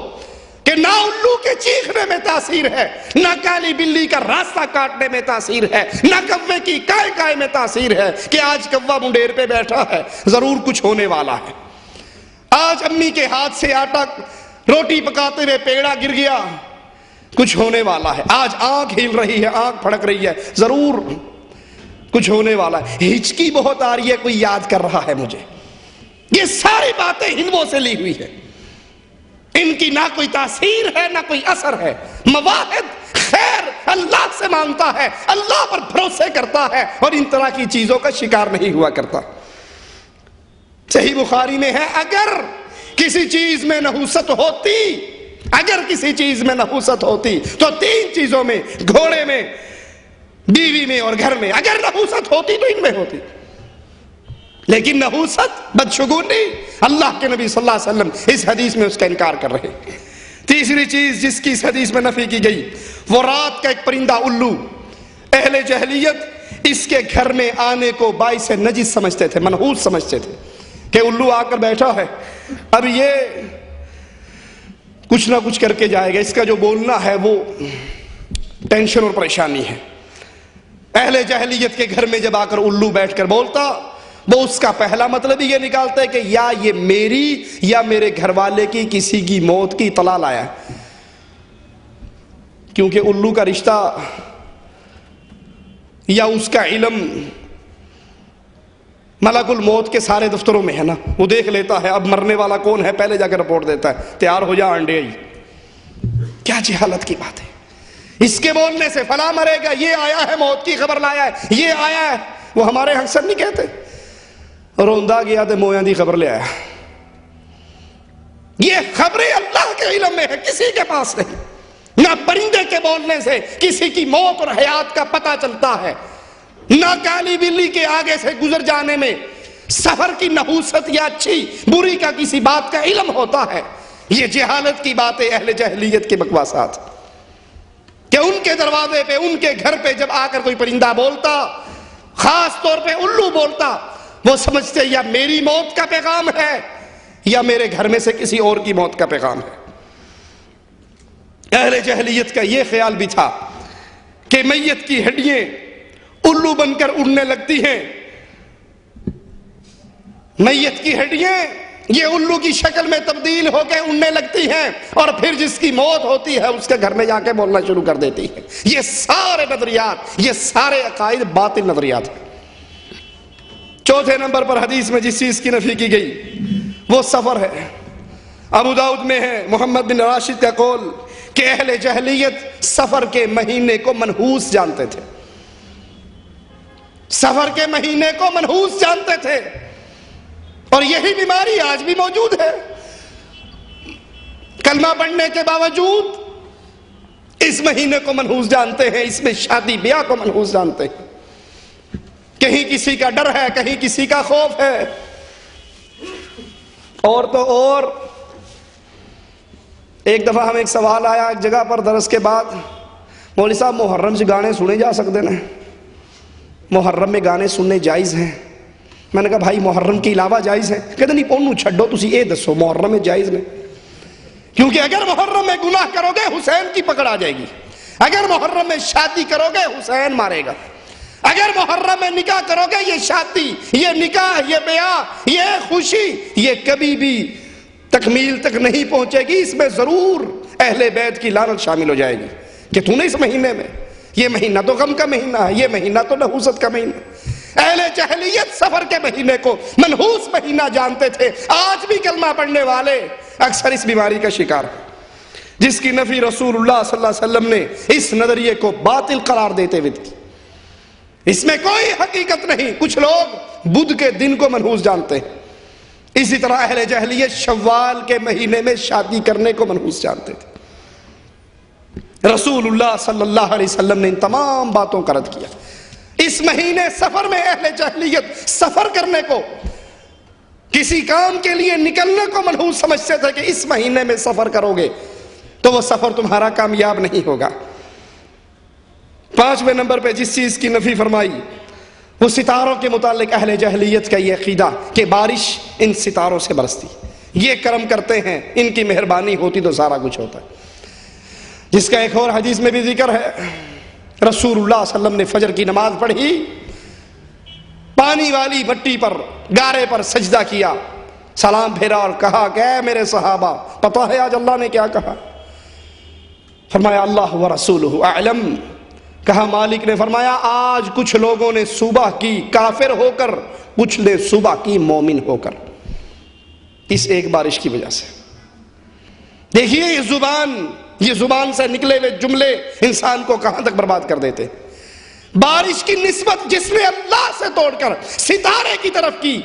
کہ نہ الو کے چیخنے میں تاثیر ہے، نہ کالی بلی کا راستہ کاٹنے میں تاثیر ہے، نہ کوے کی کائے کائے میں تاثیر ہے کہ آج کوا منڈیر پہ بیٹھا ہے ضرور کچھ ہونے والا ہے، آج امی کے ہاتھ سے آٹا روٹی پکاتے ہوئے پیڑا گر گیا کچھ ہونے والا ہے، آج آنکھ ہل رہی ہے، آنکھ پھڑک رہی ہے ضرور کچھ ہونے والا ہے، ہچکی بہت آ رہی ہے کوئی یاد کر رہا ہے مجھے۔ یہ ساری باتیں ہندوؤں سے لی ہوئی ہے، ان کی نہ کوئی تاثیر ہے نہ کوئی اثر ہے۔ مواہد خیر اللہ سے مانگتا ہے، اللہ پر بھروسے کرتا ہے اور ان طرح کی چیزوں کا شکار نہیں ہوا کرتا۔ صحیح بخاری میں ہے اگر کسی چیز میں نحوست ہوتی، اگر کسی چیز میں نحوست ہوتی تو تین چیزوں میں، گھوڑے میں، بیوی میں اور گھر میں، اگر نحوست ہوتی تو ان میں ہوتی، لیکن نحوست بدشگونی اللہ کے نبی صلی اللہ علیہ وسلم اس حدیث میں اس کا انکار کر رہے۔ تیسری چیز جس کی اس حدیث میں نفی کی گئی وہ رات کا ایک پرندہ الو، اہل جہلیت اس کے گھر میں آنے کو باعث نجس سمجھتے تھے، منحوس سمجھتے تھے کہ الو آ کر بیٹھا ہے، اب یہ کچھ نہ کچھ کر کے جائے گا، اس کا جو بولنا ہے وہ ٹینشن اور پریشانی ہے۔ اہل جہلیت کے گھر میں جب آ کر الو بیٹھ کر بولتا، وہ اس کا پہلا مطلب یہ نکالتا ہے کہ یا یہ میری یا میرے گھر والے کی کسی کی موت کی اطلاع لایا ہے، کیونکہ الو کا رشتہ یا اس کا علم ملک الموت کے سارے دفتروں میں ہے نا، وہ دیکھ لیتا ہے اب مرنے والا کون ہے، پہلے جا کے رپورٹ دیتا ہے، تیار ہو جا انڈے ہی۔ کیا جہالت کی بات ہے، اس کے بولنے سے فلاں مرے گا، یہ آیا ہے موت کی خبر لایا ہے، یہ آیا ہے۔ وہ ہمارے اکثر نہیں کہتے روندا گیا تو مویاں دی خبر لے آیا۔ یہ خبریں اللہ کے علم میں ہے، کسی کے پاس نہیں۔ نہ پرندے کے بولنے سے کسی کی موت اور حیات کا پتہ چلتا ہے، نہ کالی بلی کے آگے سے گزر جانے میں سفر کی نحوست یا اچھی بری کا کسی بات کا علم ہوتا ہے۔ یہ جہالت کی باتیں، اہل جاہلیت کے بکواسات، کہ ان کے دروازے پہ، ان کے گھر پہ جب آ کر کوئی پرندہ بولتا، خاص طور پہ الو بولتا، وہ سمجھتے یا میری موت کا پیغام ہے یا میرے گھر میں سے کسی اور کی موت کا پیغام ہے۔ اہل جاہلیت کا یہ خیال بھی تھا کہ میت کی ہڈیاں الو بن کر اڑنے لگتی ہیں، میت کی ہڈیاں یہ الو کی شکل میں تبدیل ہو کے اڑنے لگتی ہیں، اور پھر جس کی موت ہوتی ہے اس کے گھر میں جا کے بولنا شروع کر دیتی ہے۔ یہ سارے نظریات، یہ سارے عقائد باطل نظریات ہیں۔ چوتھے نمبر پر حدیث میں جس چیز کی نفی کی گئی وہ سفر ہے۔ ابو داؤد میں ہے محمد بن راشد کا قول کہ اہل جاہلیت سفر کے مہینے کو منحوس جانتے تھے، سفر کے مہینے کو منحوس جانتے تھے، اور یہی بیماری آج بھی موجود ہے۔ کلمہ پڑھنے کے باوجود اس مہینے کو منحوس جانتے ہیں، اس میں شادی بیاہ کو منحوس جانتے ہیں۔ کہیں کسی کا ڈر ہے، کہیں کسی کا خوف ہے، اور تو اور ایک دفعہ ہمیں ایک سوال آیا ایک جگہ پر درس کے بعد، مولوی صاحب محرم سے گانے سنے جا سکتے ہیں؟ محرم میں گانے سننے جائز ہیں؟ میں نے کہا بھائی محرم کے علاوہ جائز ہے؟ کہتے نہیں پونو چھڈو، تسی اے دسو محرم میں جائز نہیں، کیونکہ اگر محرم میں گناہ کرو گے حسین کی پکڑ آ جائے گی، اگر محرم میں شادی کرو گے حسین مارے گا، اگر محرم میں نکاح کرو گے یہ شادی، یہ نکاح، یہ بیاہ، یہ خوشی، یہ کبھی بھی تکمیل تک نہیں پہنچے گی، اس میں ضرور اہل بیت کی لعنت شامل ہو جائے گی کہ تو نے اس مہینے میں، یہ مہینہ تو غم کا مہینہ ہے، یہ مہینہ تو نحوست کا مہینہ۔ اہل جاہلیت سفر کے مہینے کو منحوس مہینہ جانتے تھے۔ آج بھی کلمہ پڑھنے والے اکثر اس بیماری کا شکار ہیں، جس کی نفی رسول اللہ صلی اللہ علیہ وسلم نے اس نظریے کو باطل قرار دیتے ہوئے کی۔ اس میں کوئی حقیقت نہیں۔ کچھ لوگ بدھ کے دن کو منحوس جانتے ہیں، اسی طرح اہل جاہلیت شوال کے مہینے میں شادی کرنے کو منحوس جانتے تھے۔ رسول اللہ صلی اللہ علیہ وسلم نے ان تمام باتوں کا رد کیا۔ اس مہینے سفر میں اہل جاہلیت سفر کرنے کو، کسی کام کے لیے نکلنے کو منحوس سمجھتے تھے کہ اس مہینے میں سفر کرو گے تو وہ سفر تمہارا کامیاب نہیں ہوگا۔ پانچویں نمبر پہ جس چیز کی نفی فرمائی وہ ستاروں کے متعلق اہل جاہلیت کا یہ عقیدہ کہ بارش ان ستاروں سے برستی، یہ کرم کرتے ہیں، ان کی مہربانی ہوتی تو سارا کچھ ہوتا ہے، جس کا ایک اور حدیث میں بھی ذکر ہے۔ رسول اللہ صلی اللہ علیہ وسلم نے فجر کی نماز پڑھی، پانی والی مٹی پر، گارے پر سجدہ کیا، سلام پھیرا اور کہا کہ اے میرے صحابہ، پتہ ہے آج اللہ نے کیا کہا؟ فرمایا اللہ ورسولہ اعلم۔ کہا مالک نے فرمایا آج کچھ لوگوں نے صبح کی کافر ہو کر، کچھ نے صبح کی مومن ہو کر، اس ایک بارش کی وجہ سے۔ دیکھیے یہ زبان سے نکلے ہوئے جملے انسان کو کہاں تک برباد کر دیتے۔ بارش کی نسبت جس نے اللہ سے توڑ کر ستارے کی طرف کی،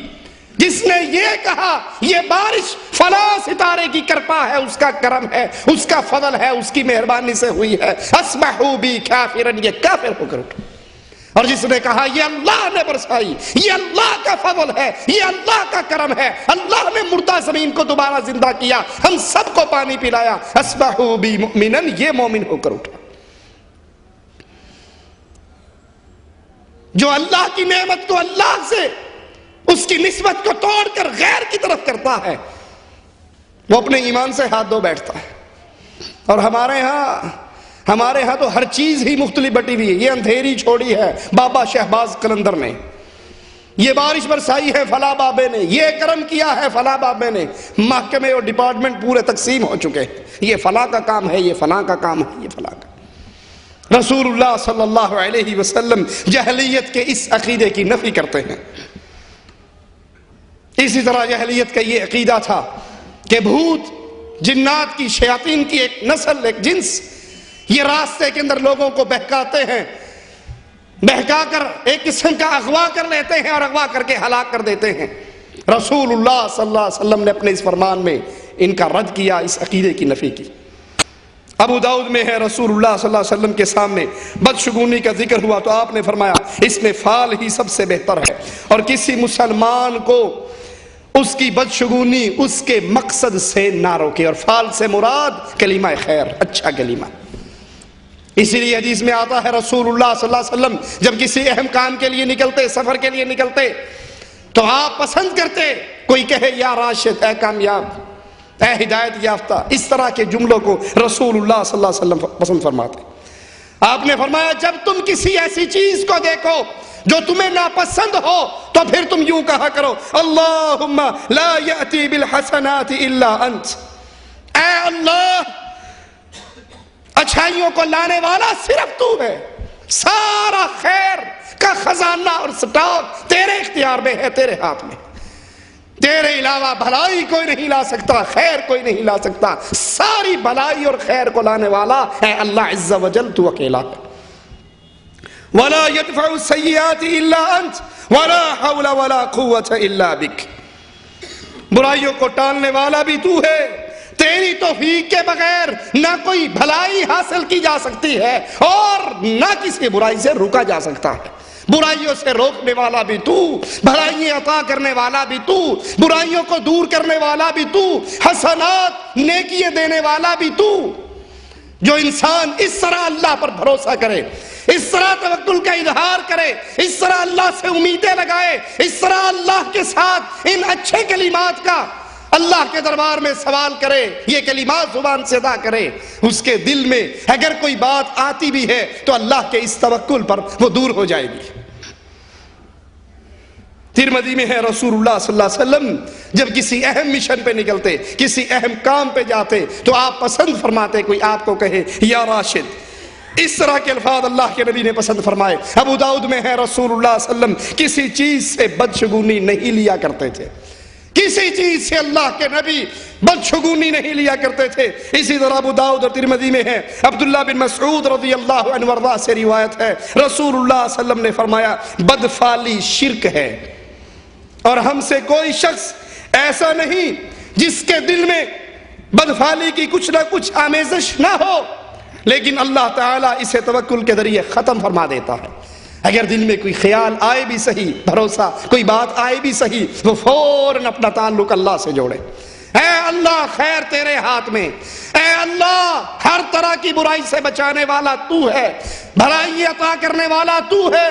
جس نے یہ کہا یہ بارش فلاں ستارے کی کرپا ہے، اس کا کرم ہے، اس کا فضل ہے، اس کی مہربانی سے ہوئی ہے، اصبحوا بی کافرن، یہ کافر ہو کر اٹھا۔ اور جس نے کہا یہ اللہ نے برسائی، یہ اللہ کا فضل ہے، یہ اللہ کا کرم ہے، اللہ نے مردہ زمین کو دوبارہ زندہ کیا، ہم سب کو پانی پلایا، اصبحوا بی مؤمنن، یہ مومن ہو کر اٹھا۔ جو اللہ کی نعمت کو اللہ سے اس کی نسبت کو توڑ کر غیر کی طرف کرتا ہے وہ اپنے ایمان سے ہاتھ دھو بیٹھتا ہے۔ اور ہمارے ہاں تو ہر چیز ہی مختلف بٹی ہوئی ہے۔ یہ اندھیری چھوڑی ہے بابا شہباز قلندر نے، یہ بارش برسائی ہے فلاں بابے نے، یہ کرم کیا ہے فلاں بابے نے، محکمے اور ڈپارٹمنٹ پورے تقسیم ہو چکے ہیں، یہ فلاں کا کام ہے، یہ فلاں کا کام ہے، یہ فلاں کا۔ رسول اللہ صلی اللہ علیہ وسلم جہلیت کے اس عقیدے کی نفی کرتے ہیں۔ اسی طرح جہلیت کا یہ عقیدہ تھا کہ بھوت، جنات کی، شیاطین کی ایک نسل، ایک جنس، یہ راستے کے اندر لوگوں کو بہکاتے ہیں، بہکا کر ایک قسم کا اغوا کر لیتے ہیں اور اغوا کر کے ہلاک کر دیتے ہیں۔ رسول اللہ صلی اللہ علیہ وسلم نے اپنے اس فرمان میں ان کا رد کیا، اس عقیدے کی نفی کی۔ ابو داؤد میں ہے، رسول اللہ صلی اللہ علیہ وسلم کے سامنے بدشگونی کا ذکر ہوا تو آپ نے فرمایا اس میں فال ہی سب سے بہتر ہے، اور کسی مسلمان کو اس کی بدشگونی اس کے مقصد سے نہ روکے، اور فال سے مراد کلمہ خیر، اچھا کلمہ۔ اسی لیے حدیث میں آتا ہے رسول اللہ صلی اللہ علیہ وسلم جب کسی اہم کام کے لیے نکلتے، سفر کے لیے نکلتے، تو آپ پسند کرتے کوئی کہے یا راشد، اے کامیاب، اے ہدایت یافتہ، اس طرح کے جملوں کو رسول اللہ صلی اللہ علیہ وسلم پسند فرماتے۔ آپ نے فرمایا جب تم کسی ایسی چیز کو دیکھو جو تمہیں ناپسند ہو تو پھر تم یوں کہا کرو اللہم لا یأتی بالحسنات الا انت، اے اللہ اچھائیوں کو لانے والا صرف تو ہے، سارا خیر کا خزانہ اور سٹاک تیرے اختیار میں ہے، تیرے ہاتھ میں، تیرے علاوہ بھلائی کوئی نہیں لا سکتا، خیر کوئی نہیں لا سکتا، ساری بھلائی اور خیر کو لانے والا ہے اللہ عز و جل، تو اکیلا ہے۔ وَلَا يَدْفَعُ السَّيِّئَاتِ إِلَّا أَنْتَ وَلَا حَوْلَ وَلَا قُوَّةَ إِلَّا بِكَ، برائیوں کو ٹالنے والا بھی تو ہے، تیری توفیق کے بغیر نہ کوئی بھلائی حاصل کی جا سکتی ہے اور نہ کسی برائی سے روکا جا سکتا ہے، برائیوں سے روکنے والا بھی تو، بھلائیاں عطا کرنے والا بھی تو، برائیوں کو دور کرنے والا بھی تو، حسنات نیکیاں دینے والا بھی تو۔ جو انسان اس طرح اللہ پر بھروسہ کرے، اس طرح توکل کا اظہار کرے، اس طرح اللہ سے امیدیں لگائے، اس طرح اللہ کے ساتھ ان اچھے کلمات کا اللہ کے دربار میں سوال کرے، یہ کلمات زبان سے ادا کرے، اس کے دل میں اگر کوئی بات آتی بھی ہے تو اللہ کے اس توکل پر وہ دور ہو جائے گی۔ ترمذی میں ہے رسول اللہ صلی اللہ علیہ وسلم جب کسی اہم مشن پہ نکلتے، کسی اہم کام پہ جاتے تو آپ پسند فرماتے کوئی آپ کو کہے یا راشد، اس طرح کے الفاظ اللہ کے نبی نے پسند فرمائے۔ ابو داؤد میں ہے رسول اللہ صلی اللہ علیہ وسلم کسی چیز سے بدشگونی نہیں لیا کرتے تھے، کسی چیز سے اللہ کے نبی بدشگونی نہیں لیا کرتے تھے۔ اسی طرح ابو داؤد اور ترمذی میں ہے عبداللہ بن مسعود رضی اللہ عنہ وارضاہ سے روایت ہے رسول اللہ صلی اللہ علیہ وسلم نے فرمایا بدفعلی شرک ہے، اور ہم سے کوئی شخص ایسا نہیں جس کے دل میں بدفعلی کی کچھ نہ کچھ آمیزش نہ ہو، لیکن اللہ تعالیٰ اسے توکل کے ذریعے ختم فرما دیتا ہے۔ اگر دل میں کوئی خیال آئے بھی صحیح، بھروسہ کوئی بات آئے بھی صحیح، وہ فوراً اپنا تعلق اللہ سے جوڑے، اے اللہ خیر تیرے ہاتھ میں، اے اللہ ہر طرح کی برائی سے بچانے والا تو ہے، بھلائی عطا کرنے والا تو ہے،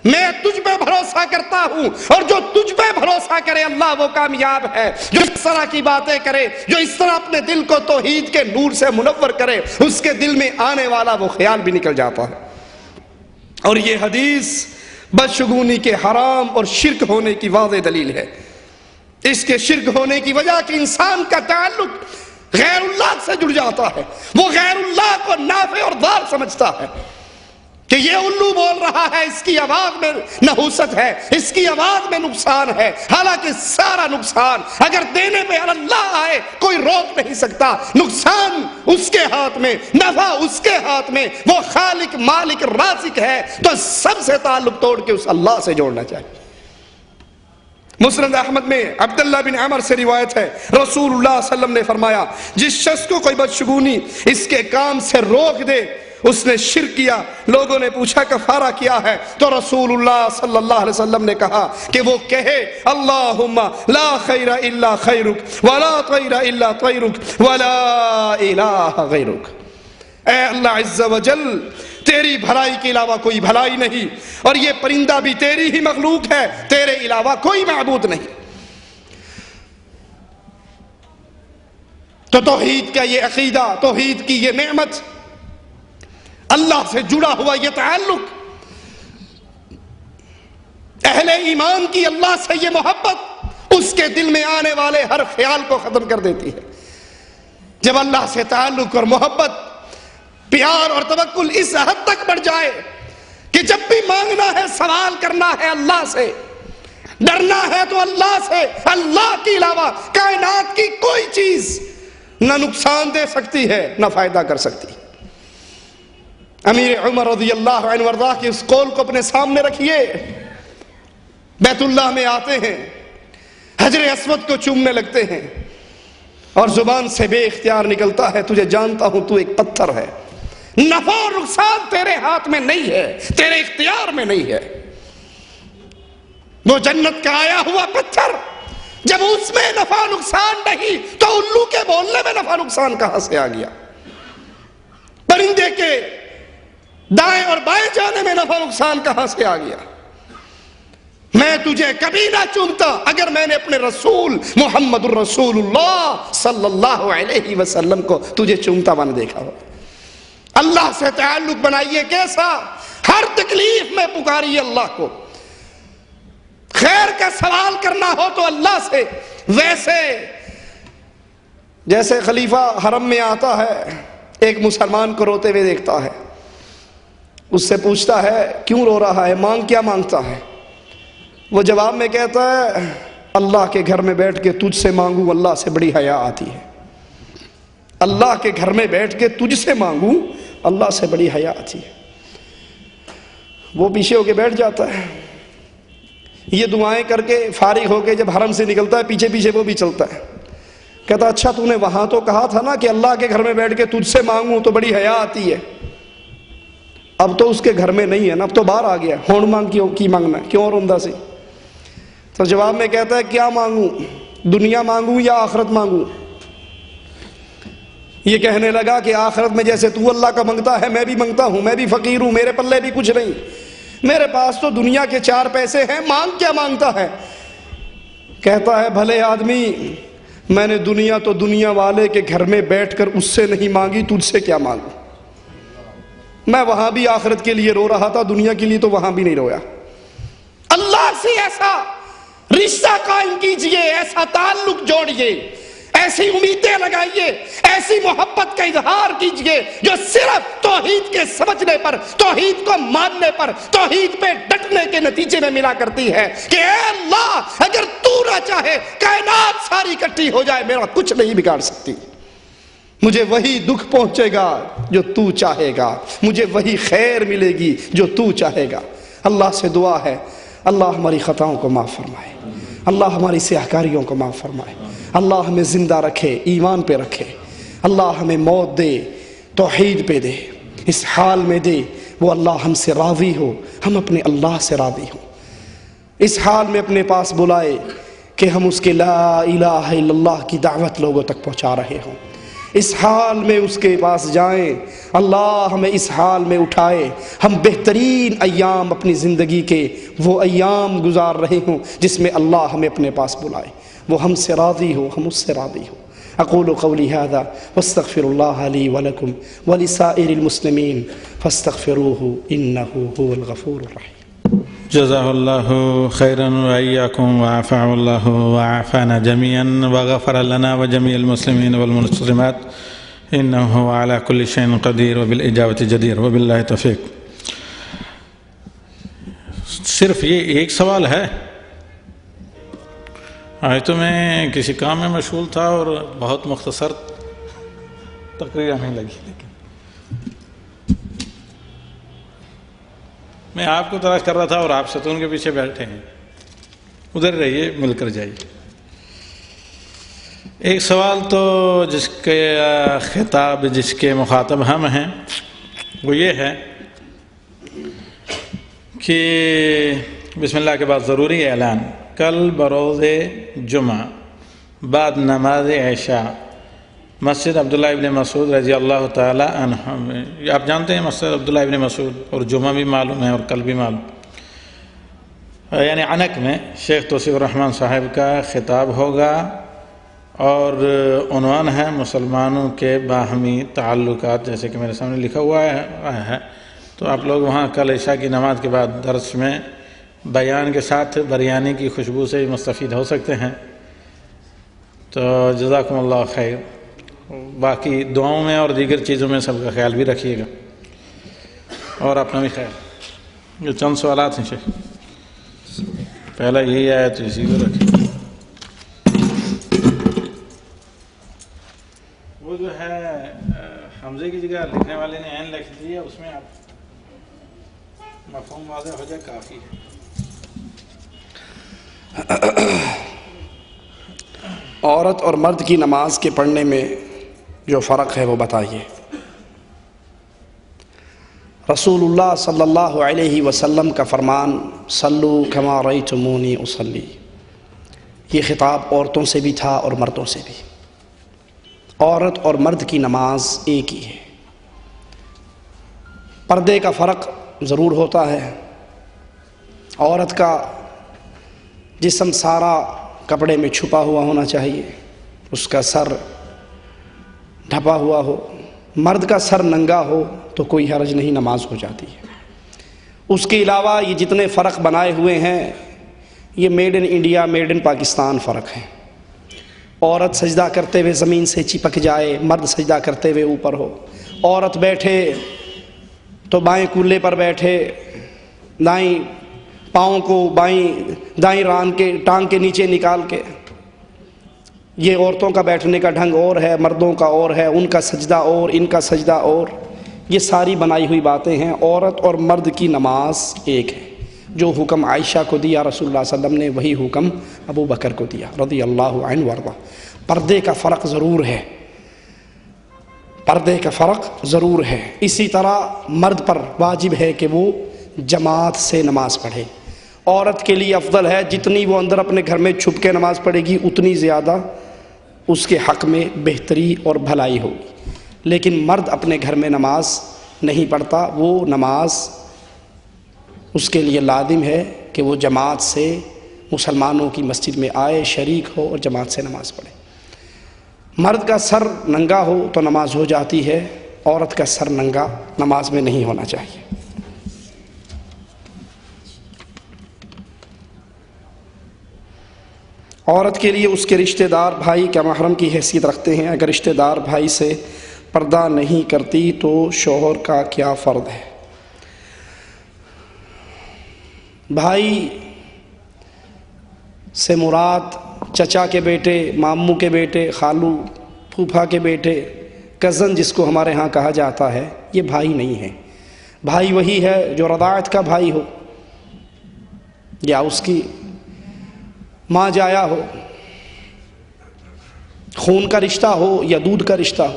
میں تجھ پہ بھروسہ کرتا ہوں، اور جو تجھ پہ بھروسہ کرے اللہ وہ کامیاب ہے، جو اس طرح کی باتیں کرے، جو اس طرح اپنے دل کو توحید کے نور سے منور کرے، اس کے دل میں آنے والا وہ خیال بھی نکل جاتا ہے۔ اور یہ حدیث بدشگونی کے حرام اور شرک ہونے کی واضح دلیل ہے۔ اس کے شرک ہونے کی وجہ کہ انسان کا تعلق غیر اللہ سے جڑ جاتا ہے، وہ غیر اللہ کو نافع اور ضار سمجھتا ہے کہ یہ الو بول رہا ہے، اس کی آواز میں نحوست ہے، اس کی آواز میں نقصان ہے، حالانکہ سارا نقصان اگر دینے پہ اللہ آئے کوئی روک نہیں سکتا، نقصان اس کے ہاتھ میں، نفع اس کے ہاتھ میں، وہ خالق مالک رازق ہے، تو سب سے تعلق توڑ کے اس اللہ سے جوڑنا چاہیے۔ مسند احمد میں عبداللہ بن عمر سے روایت ہے رسول اللہ صلی اللہ علیہ وسلم نے فرمایا جس شخص کو کوئی بدشگونی اس کے کام سے روک دے اس نے شرک کیا۔ لوگوں نے پوچھا کفارہ کیا ہے تو رسول اللہ صلی اللہ علیہ وسلم نے کہا کہ وہ کہے اللہم لا خیر الا خیرک ولا طیر الا طیرک ولا الہ غیرک، اے اللہ عز و جل تیری بھلائی کے علاوہ کوئی بھلائی نہیں، اور یہ پرندہ بھی تیری ہی مخلوق ہے، تیرے علاوہ کوئی معبود نہیں۔ تو توحید کا یہ عقیدہ، توحید کی یہ نعمت، اللہ سے جڑا ہوا یہ تعلق، اہل ایمان کی اللہ سے یہ محبت اس کے دل میں آنے والے ہر خیال کو ختم کر دیتی ہے۔ جب اللہ سے تعلق اور محبت پیار اور توکل اس حد تک بڑھ جائے کہ جب بھی مانگنا ہے، سوال کرنا ہے اللہ سے، ڈرنا ہے تو اللہ سے، اللہ کے علاوہ کائنات کی کوئی چیز نہ نقصان دے سکتی ہے نہ فائدہ کر سکتی۔ امیر عمر رضی اللہ عنہ وارضاہ کی اس قول کو اپنے سامنے رکھیے، بیت اللہ میں آتے ہیں، حجر اسود کو چومنے لگتے ہیں اور زبان سے بے اختیار نکلتا ہے، تجھے جانتا ہوں تو ایک پتھر ہے، نفع اور نقصان تیرے ہاتھ میں نہیں ہے، تیرے اختیار میں نہیں ہے۔ وہ جنت کا آیا ہوا پتھر، جب اس میں نفع نقصان نہیں تو الو کے بولنے میں نفع نقصان کہاں سے آ گیا؟ پرندے کے دائیں اور بائیں جانے میں نفع نقصان کہاں سے آ گیا؟ میں تجھے کبھی نہ چومتا اگر میں نے اپنے رسول محمد الرسول اللہ صلی اللہ علیہ وسلم کو تجھے چومتا ہوا نہ دیکھا ہو۔ اللہ سے تعلق بنائیے، کیسا؟ ہر تکلیف میں پکاریے اللہ کو، خیر کا سوال کرنا ہو تو اللہ سے، ویسے جیسے خلیفہ حرم میں آتا ہے، ایک مسلمان کو روتے ہوئے دیکھتا ہے، اس سے پوچھتا ہے کیوں رو رہا ہے، مانگ کیا مانگتا ہے؟ وہ جواب میں کہتا ہے اللہ کے گھر میں بیٹھ کے تجھ سے مانگوں اللہ سے بڑی حیا آتی ہے، اللہ کے گھر میں بیٹھ کے تجھ سے مانگوں اللہ سے بڑی حیا آتی ہے۔ وہ پیچھے ہو کے بیٹھ جاتا ہے، یہ دعائیں کر کے فارغ ہو کے جب حرم سے نکلتا ہے پیچھے پیچھے وہ بھی چلتا ہے، کہتا اچھا تو نے وہاں تو کہا تھا نا کہ اللہ کے گھر میں بیٹھ کے تجھ سے مانگوں تو بڑی حیا آتی ہے، اب تو اس کے گھر میں نہیں ہے نا، اب تو باہر آ گیا، ہون مانگ کی مانگنا ہے، کیوں روندہ سی؟ تو جواب میں کہتا ہے کیا مانگوں، دنیا مانگوں یا آخرت مانگوں؟ یہ کہنے لگا کہ آخرت میں جیسے تو اللہ کا منگتا ہے میں بھی منگتا ہوں، میں بھی فقیر ہوں، میرے پلے بھی کچھ نہیں، میرے پاس تو دنیا کے 4 پیسے ہیں، مانگ کیا مانگتا ہے؟ کہتا ہے بھلے آدمی، میں نے دنیا تو دنیا والے کے گھر میں بیٹھ کر اس سے نہیں مانگی، تجھ سے کیا مانگوں؟ میں وہاں بھی آخرت کے لیے رو رہا تھا، دنیا کے لیے تو وہاں بھی نہیں رویا۔ اللہ سے ایسا رشتہ قائم کیجئے، ایسا تعلق جوڑیے، ایسی امیدیں لگائیے، ایسی محبت کا اظہار کیجئے جو صرف توحید کے سمجھنے پر، توحید کو ماننے پر، توحید پہ ڈٹنے کے نتیجے میں ملا کرتی ہے کہ اے اللہ اگر تو نہ چاہے کائنات ساری اکٹھی ہو جائے میرا کچھ نہیں بگاڑ سکتی، مجھے وہی دکھ پہنچے گا جو تو چاہے گا، مجھے وہی خیر ملے گی جو تو چاہے گا۔ اللہ سے دعا ہے اللہ ہماری خطاؤں کو معاف فرمائے، اللہ ہماری سیاہکاریوں کو معاف فرمائے، اللہ ہمیں زندہ رکھے، ایمان پہ رکھے، اللہ ہمیں موت دے توحید پہ دے، اس حال میں دے وہ اللہ ہم سے راضی ہو، ہم اپنے اللہ سے راضی ہوں، اس حال میں اپنے پاس بلائے کہ ہم اس کے لا الہ الا اللہ کی دعوت لوگوں تک پہنچا رہے ہوں، اس حال میں اس کے پاس جائیں، اللہ ہمیں اس حال میں اٹھائے، ہم بہترین ایام اپنی زندگی کے وہ ایام گزار رہے ہوں جس میں اللہ ہمیں اپنے پاس بلائے، وہ ہم سے راضی ہو، ہم اس سے راضی ہو۔ اقول قولی هذا واستغفر الله لي ولكم ولسائر المسلمين فاستغفروه انه هو الغفور الرحيم۔ جزاه الله خيرا وإياكم وعافاه الله وعافانا جميعا وغفر لنا وجميع المسلمين والمسلمات إنه هو على كل شيء قدير وبالإجابة جدير وبالله توفيق۔ صرف یہ ایک سوال ہے، آج تو میں کسی کام میں مشغول تھا اور بہت مختصر تقریر ہمیں لگی، لیکن میں آپ کو تلاش کر رہا تھا اور آپ ستون کے پیچھے بیٹھے ہیں، ادھر رہیے، مل کر جائیے۔ ایک سوال تو جس کے خطاب، جس کے مخاطب ہم ہیں، وہ یہ ہے کہ بسم اللہ کے بعد ضروری اعلان، کل بروز جمعہ بعد نماز عشاء مسجد عبداللہ ابن مسعود رضی اللہ تعالی عنہ، آپ جانتے ہیں مسجد عبداللہ ابن مسعود، اور جمعہ بھی معلوم ہے اور کل بھی معلوم، یعنی عنق میں شیخ توصیف الرحمن صاحب کا خطاب ہوگا اور عنوان ہے مسلمانوں کے باہمی تعلقات، جیسے کہ میرے سامنے لکھا ہوا ہے، تو آپ لوگ وہاں کل عشاء کی نماز کے بعد درس میں بیان کے ساتھ بریانی کی خوشبو سے مستفید ہو سکتے ہیں، تو جزاکم اللہ خیر۔ باقی دعاؤں میں اور دیگر چیزوں میں سب کا خیال بھی رکھیے گا، اور اپنا بھی خیال۔ یہ چند سوالات ہیں شیخ، پہلا یہی آیا تو اسی کو رکھیے۔ وہ جو ہے حمزے کی جگہ لکھنے والے نے عین لکھ دی ہے، اس میں آپ مفہوم واضح ہو جائے کافی ہے۔ عورت اور مرد کی نماز کے پڑھنے میں جو فرق ہے وہ بتائیے۔ رسول اللہ صلی اللہ علیہ وسلم کا فرمان صلو کما رأیتمونی اصلی، یہ خطاب عورتوں سے بھی تھا اور مردوں سے بھی۔ عورت اور مرد کی نماز ایک ہی ہے، پردے کا فرق ضرور ہوتا ہے۔ عورت کا جسم سارا کپڑے میں چھپا ہوا ہونا چاہیے، اس کا سر ڈھپا ہوا ہو۔ مرد کا سر ننگا ہو تو کوئی حرج نہیں، نماز ہو جاتی ہے۔ اس کے علاوہ یہ جتنے فرق بنائے ہوئے ہیں یہ made in India, made in Pakistan فرق ہیں۔ عورت سجدہ کرتے ہوئے زمین سے چپک جائے، مرد سجدہ کرتے ہوئے اوپر ہو۔ عورت بیٹھے تو بائیں کولے پر بیٹھے، دائیں پاؤں کو دائیں ٹانگ کے نیچے نکال کے۔ یہ عورتوں کا بیٹھنے کا ڈھنگ اور ہے، مردوں کا اور ہے، ان کا سجدہ اور، ان کا سجدہ اور۔ یہ ساری بنائی ہوئی باتیں ہیں۔ عورت اور مرد کی نماز ایک ہے۔ جو حکم عائشہ کو دیا رسول اللہ صلی اللہ علیہ وسلم نے، وہی حکم ابو بکر کو دیا رضی اللہ عنہ وارضہ۔ پردے کا فرق ضرور ہے، پردے کا فرق ضرور ہے۔ اسی طرح مرد پر واجب ہے کہ وہ جماعت سے نماز پڑھے۔ عورت کے لیے افضل ہے جتنی وہ اندر اپنے گھر میں چھپ کے نماز پڑھے گی اتنی زیادہ اس کے حق میں بہتری اور بھلائی ہوگی، لیکن مرد اپنے گھر میں نماز نہیں پڑھتا، وہ نماز اس کے لیے لازم ہے کہ وہ جماعت سے مسلمانوں کی مسجد میں آئے، شریک ہو اور جماعت سے نماز پڑھے۔ مرد کا سر ننگا ہو تو نماز ہو جاتی ہے، عورت کا سر ننگا نماز میں نہیں ہونا چاہیے۔ عورت کے لیے اس کے رشتہ دار بھائی کیا محرم کی حیثیت رکھتے ہیں؟ اگر رشتہ دار بھائی سے پردہ نہیں کرتی تو شوہر کا کیا فرض ہے؟ بھائی سے مراد چچا کے بیٹے، ماموں کے بیٹے، خالو پھوپھا کے بیٹے، کزن جس کو ہمارے ہاں کہا جاتا ہے، یہ بھائی نہیں ہے۔ بھائی وہی ہے جو رضاعت کا بھائی ہو یا اس کی ماں جایا ہو، خون کا رشتہ ہو یا دودھ کا رشتہ ہو۔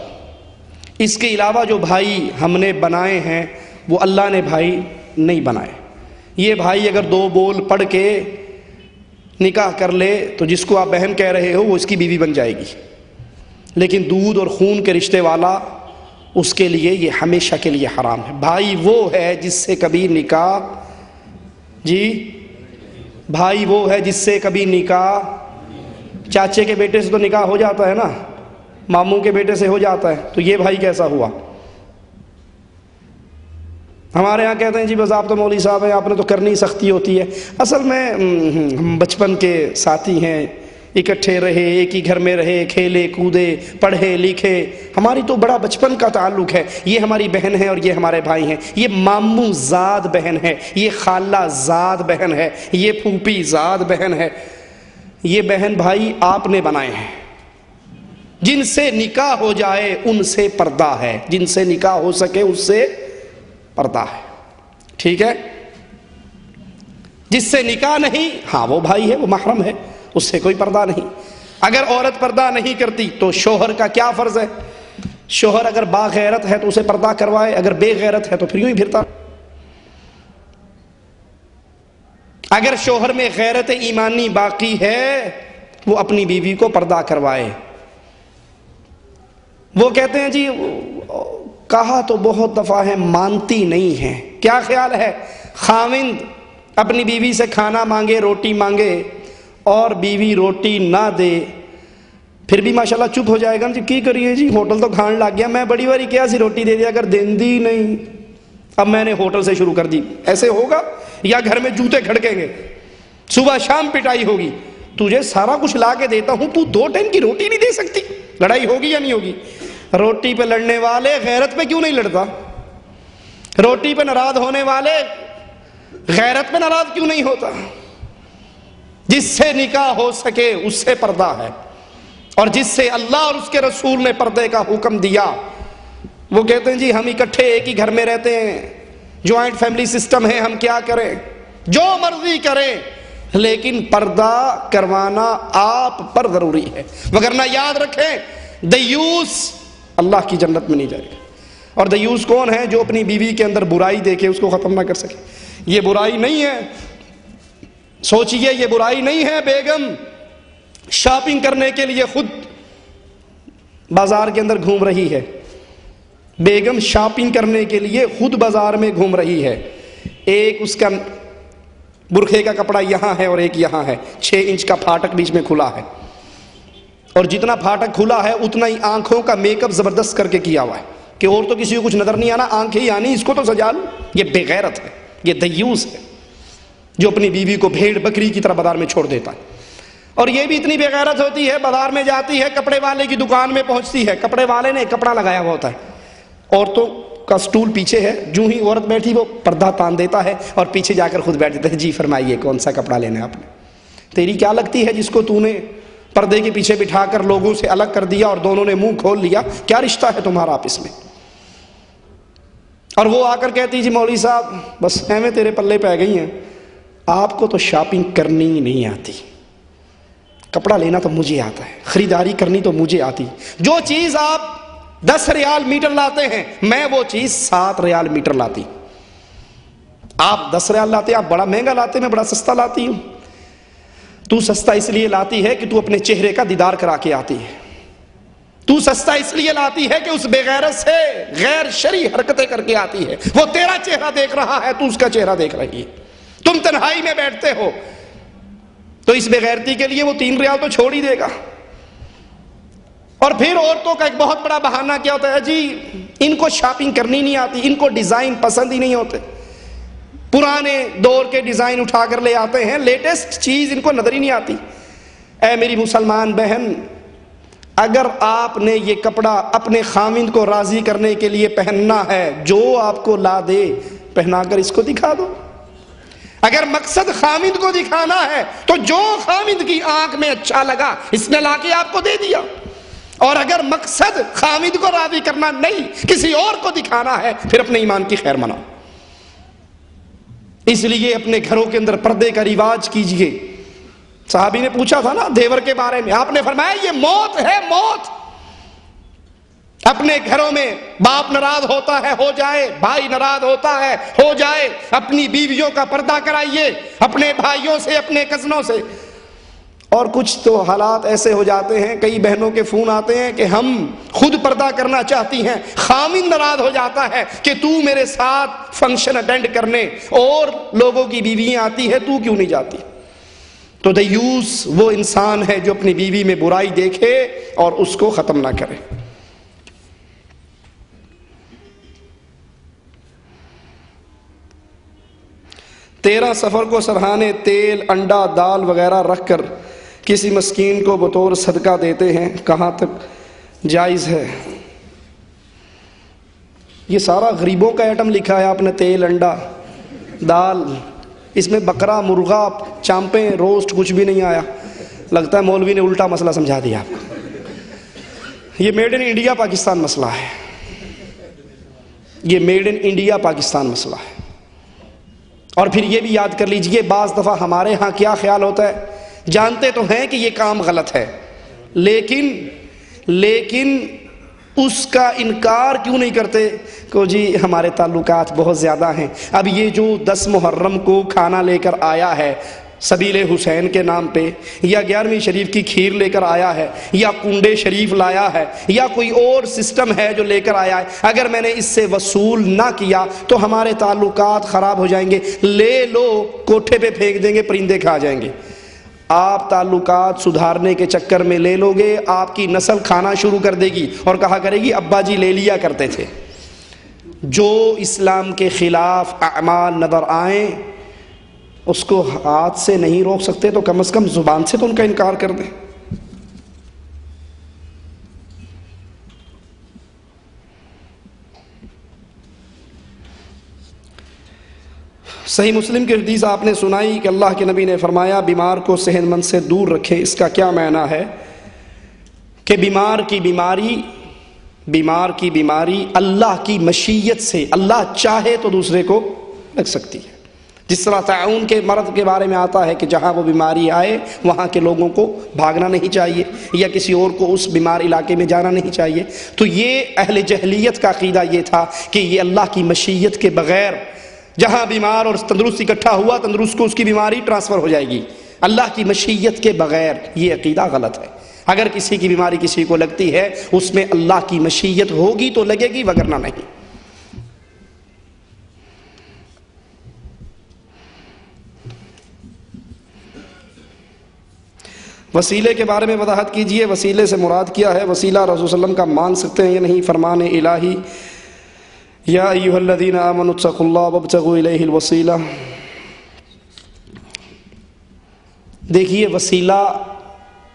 اس کے علاوہ جو بھائی ہم نے بنائے ہیں وہ اللہ نے بھائی نہیں بنائے۔ یہ بھائی اگر دو بول پڑھ کے نکاح کر لے تو جس کو آپ بہن کہہ رہے ہو وہ اس کی بیوی بن جائے گی، لیکن دودھ اور خون کے رشتے والا اس کے لیے یہ ہمیشہ کے لیے حرام ہے۔ بھائی وہ ہے جس سے کبھی نکاح بھائی وہ ہے جس سے کبھی نکاح، چاچے کے بیٹے سے تو نکاح ہو جاتا ہے نا، ماموں کے بیٹے سے ہو جاتا ہے، تو یہ بھائی کیسا ہوا؟ ہمارے ہاں کہتے ہیں جی بس آپ تو مولوی صاحب ہیں، آپ نے تو کرنی سختی ہوتی ہے۔ اصل میں ہم بچپن کے ساتھی ہیں، اکٹھے رہے، ایک ہی گھر میں رہے، کھیلے کودے، پڑھے لکھے، ہماری تو بڑا بچپن کا تعلق ہے۔ یہ ہماری بہن ہے اور یہ ہمارے بھائی ہیں، یہ ماموں زاد بہن ہے، یہ خالہ زاد بہن ہے، یہ پھوپھی زاد بہن ہے۔ یہ بہن بھائی آپ نے بنائے ہیں، جن سے نکاح ہو جائے ان سے پردہ ہے، جن سے نکاح ہو سکے اس سے پردہ ہے، ٹھیک ہے؟ جس سے نکاح نہیں، ہاں وہ بھائی ہے، وہ محرم ہے، اس سے کوئی پردہ نہیں۔ اگر عورت پردہ نہیں کرتی تو شوہر کا کیا فرض ہے؟ شوہر اگر باغیرت ہے تو اسے پردہ کروائے، اگر بے غیرت ہے تو پھر یوں ہی پھرتا۔ اگر شوہر میں غیرت ایمانی باقی ہے وہ اپنی بیوی کو پردہ کروائے۔ وہ کہتے ہیں جی کہا تو بہت دفعہ ہے، مانتی نہیں ہے۔ کیا خیال ہے؟ خاوند اپنی بیوی سے کھانا مانگے، روٹی مانگے اور بیوی روٹی نہ دے، پھر بھی ماشاءاللہ چپ ہو جائے گا جی کی کریے جی ہوٹل تو کھان لگ گیا، میں بڑی باری کیا سی روٹی دے دیا اگر دیندی نہیں، اب میں نے ہوٹل سے شروع کر دی۔ ایسے ہوگا؟ یا گھر میں جوتے کھڑکیں گے، صبح شام پٹائی ہوگی، تجھے سارا کچھ لا کے دیتا ہوں تو 2 ٹائم کی روٹی نہیں دے سکتی، لڑائی ہوگی یا نہیں ہوگی؟ روٹی پہ لڑنے والے غیرت پہ کیوں نہیں لڑتا؟ روٹی پہ ناراض ہونے والے غیرت پہ ناراض کیوں نہیں ہوتا؟ جس سے نکاح ہو سکے اس سے پردہ ہے، اور جس سے اللہ اور اس کے رسول نے پردے کا حکم دیا، وہ کہتے ہیں جی ہم اکٹھے ایک ہی گھر میں رہتے ہیں، جوائنٹ فیملی سسٹم ہے، ہم کیا کریں، جو مرضی کریں، لیکن پردہ کروانا آپ پر ضروری ہے، وگرنہ یاد رکھیں دیوس اللہ کی جنت میں نہیں جائے گا۔ اور دیوس کون ہے؟ جو اپنی بیوی کے اندر برائی دیکھے اس کو ختم نہ کر سکے۔ یہ برائی نہیں ہے، سوچئے یہ برائی نہیں ہے بیگم شاپنگ کرنے کے لیے خود بازار کے اندر گھوم رہی ہے، بیگم شاپنگ کرنے کے لیے خود بازار میں گھوم رہی ہے، ایک اس کا برقعے کا کپڑا یہاں ہے اور ایک یہاں ہے، 6 انچ کا پھاٹک بیچ میں کھلا ہے، اور جتنا پھاٹک کھلا ہے اتنا ہی آنکھوں کا میک اپ زبردست کر کے کیا ہوا ہے کہ اور تو کسی کو کچھ نظر نہیں آنا، آنکھیں ہی آنی، اس کو تو سجا لو۔ یہ بے غیرت ہے، یہ دیوس ہے جو اپنی بیوی کو بھیڑ بکری کی طرح بازار میں چھوڑ دیتا ہے۔ اور یہ بھی اتنی بے غیرت ہوتی ہے، بازار میں جاتی ہے، کپڑے والے کی دکان میں پہنچتی ہے، کپڑے والے نے کپڑا لگایا ہوا ہوتا ہے، عورتوں کا سٹول پیچھے ہے، جو ہی عورت بیٹھی وہ پردہ تان دیتا ہے اور پیچھے جا کر خود بیٹھ جاتا ہے، جی فرمائیے کون سا کپڑا لینا ہے آپ نے؟ تیری کیا لگتی ہے جس کو تو نے پردے کے پیچھے بٹھا کر لوگوں سے الگ کر دیا اور دونوں نے منہ کھول لیا، کیا رشتہ ہے تمہارا آپس میں؟ اور وہ آ کر کہتی جی مولوی صاحب بس ایویں تیرے پلے پہ گئی ہیں، آپ کو تو شاپنگ کرنی ہی نہیں آتی، کپڑا لینا تو مجھے آتا ہے، خریداری کرنی تو مجھے آتی، جو چیز آپ 10 ریال میٹر لاتے ہیں میں وہ چیز 7 ریال میٹر لاتی، آپ 10 ریال لاتے، آپ بڑا مہنگا لاتے، میں بڑا سستا لاتی ہوں، تو سستا اس لیے لاتی ہے کہ تو اپنے چہرے کا دیدار کرا کے آتی ہے، تو سستا اس لیے لاتی ہے کہ اس بے غیرت سے غیر شرعی حرکتیں کر کے آتی ہے، وہ تیرا چہرہ دیکھ رہا ہے تو اس کا چہرہ دیکھ رہی ہے، تم تنہائی میں بیٹھتے ہو تو اس بے غیرتی کے لیے وہ 3 ریال تو چھوڑ ہی دے گا۔ اور پھر عورتوں کا ایک بہت بڑا بہانہ کیا ہوتا ہے، جی ان کو شاپنگ کرنی نہیں آتی، ان کو ڈیزائن پسند ہی نہیں ہوتے، پرانے دور کے ڈیزائن اٹھا کر لے آتے ہیں، لیٹسٹ چیز ان کو نظر ہی نہیں آتی۔ اے میری مسلمان بہن، اگر آپ نے یہ کپڑا اپنے خاوند کو راضی کرنے کے لیے پہننا ہے، جو آپ کو لا دے پہنا کر اس کو دکھا دو۔ اگر مقصد خاوند کو دکھانا ہے تو جو خاوند کی آنکھ میں اچھا لگا اس نے لا کے آپ کو دے دیا، اور اگر مقصد خاوند کو راضی کرنا نہیں کسی اور کو دکھانا ہے پھر اپنے ایمان کی خیر مناؤ۔ اس لیے اپنے گھروں کے اندر پردے کا رواج کیجئے۔ صحابی نے پوچھا تھا نا دیور کے بارے میں، آپ نے فرمایا یہ موت ہے، موت۔ اپنے گھروں میں باپ ناراض ہوتا ہے ہو جائے، بھائی ناراض ہوتا ہے ہو جائے، اپنی بیویوں کا پردہ کرائیے، اپنے بھائیوں سے، اپنے کزنوں سے۔ اور کچھ تو حالات ایسے ہو جاتے ہیں، کئی بہنوں کے فون آتے ہیں کہ ہم خود پردہ کرنا چاہتی ہیں، خاوند ناراض ہو جاتا ہے کہ تو میرے ساتھ فنکشن اٹینڈ کرنے اور لوگوں کی بیویاں آتی ہے تو کیوں نہیں جاتی؟ تو دیوس وہ انسان ہے جو اپنی بیوی میں برائی دیکھے اور اس کو ختم نہ کرے۔ تیرہ سفر کو سرہانے تیل، انڈا، دال وغیرہ رکھ کر کسی مسکین کو بطور صدقہ دیتے ہیں، کہاں تک جائز ہے؟ یہ سارا غریبوں کا ایٹم لکھا ہے آپ نے، تیل، انڈا، دال، اس میں بکرا، مرغا، چامپیں، روسٹ کچھ بھی نہیں آیا۔ لگتا ہے مولوی نے الٹا مسئلہ سمجھا دیا آپ کو۔ یہ میڈ ان انڈیا پاکستان مسئلہ ہے، یہ میڈ ان انڈیا پاکستان مسئلہ ہے۔ اور پھر یہ بھی یاد کر لیجئے، بعض دفعہ ہمارے ہاں کیا خیال ہوتا ہے، جانتے تو ہیں کہ یہ کام غلط ہے، لیکن اس کا انکار کیوں نہیں کرتے کہ جی ہمارے تعلقات بہت زیادہ ہیں۔ اب یہ جو 10 محرم کو کھانا لے کر آیا ہے سبیل حسین کے نام پہ، یا 11ویں شریف کی کھیر لے کر آیا ہے، یا کنڈے شریف لایا ہے، یا کوئی اور سسٹم ہے جو لے کر آیا ہے، اگر میں نے اس سے وصول نہ کیا تو ہمارے تعلقات خراب ہو جائیں گے، لے لو کوٹھے پہ پھینک دیں گے، پرندے کھا جائیں گے۔ آپ تعلقات سدھارنے کے چکر میں لے لو گے، آپ کی نسل کھانا شروع کر دے گی اور کہا کرے گی ابا جی لے لیا کرتے تھے۔ جو اسلام کے خلاف اعمال نظر آئیں اس کو ہاتھ سے نہیں روک سکتے تو کم از کم زبان سے تو ان کا انکار کر دیں۔ صحیح مسلم کی حدیث آپ نے سنائی کہ اللہ کے نبی نے فرمایا بیمار کو صحت مند سے دور رکھیں۔ اس کا کیا معنی ہے کہ بیمار کی بیماری اللہ کی مشیت سے، اللہ چاہے تو دوسرے کو لگ سکتی ہے۔ جس طرح طاعون کے مرض کے بارے میں آتا ہے کہ جہاں وہ بیماری آئے وہاں کے لوگوں کو بھاگنا نہیں چاہیے یا کسی اور کو اس بیمار علاقے میں جانا نہیں چاہیے، تو یہ اہل جہلیت کا عقیدہ یہ تھا کہ یہ اللہ کی مشیت کے بغیر جہاں بیمار اور تندرست اکٹھا ہوا، تندرست کو اس کی بیماری ٹرانسفر ہو جائے گی، اللہ کی مشیت کے بغیر۔ یہ عقیدہ غلط ہے۔ اگر کسی کی بیماری کسی کو لگتی ہے اس میں اللہ کی مشیت ہوگی تو لگے گی، وگرنہ نہیں۔ وسیلے کے بارے میں وضاحت کیجئے، وسیلے سے مراد کیا ہے؟ وسیلہ رسول صلی اللہ علیہ وسلم کا مان سکتے ہیں یا نہیں؟ فرمان الہی یا ایھا الذین آمنوا اتقوا اللہ وابتغوا الیہ الوسیلہ۔ دیکھیے وسیلہ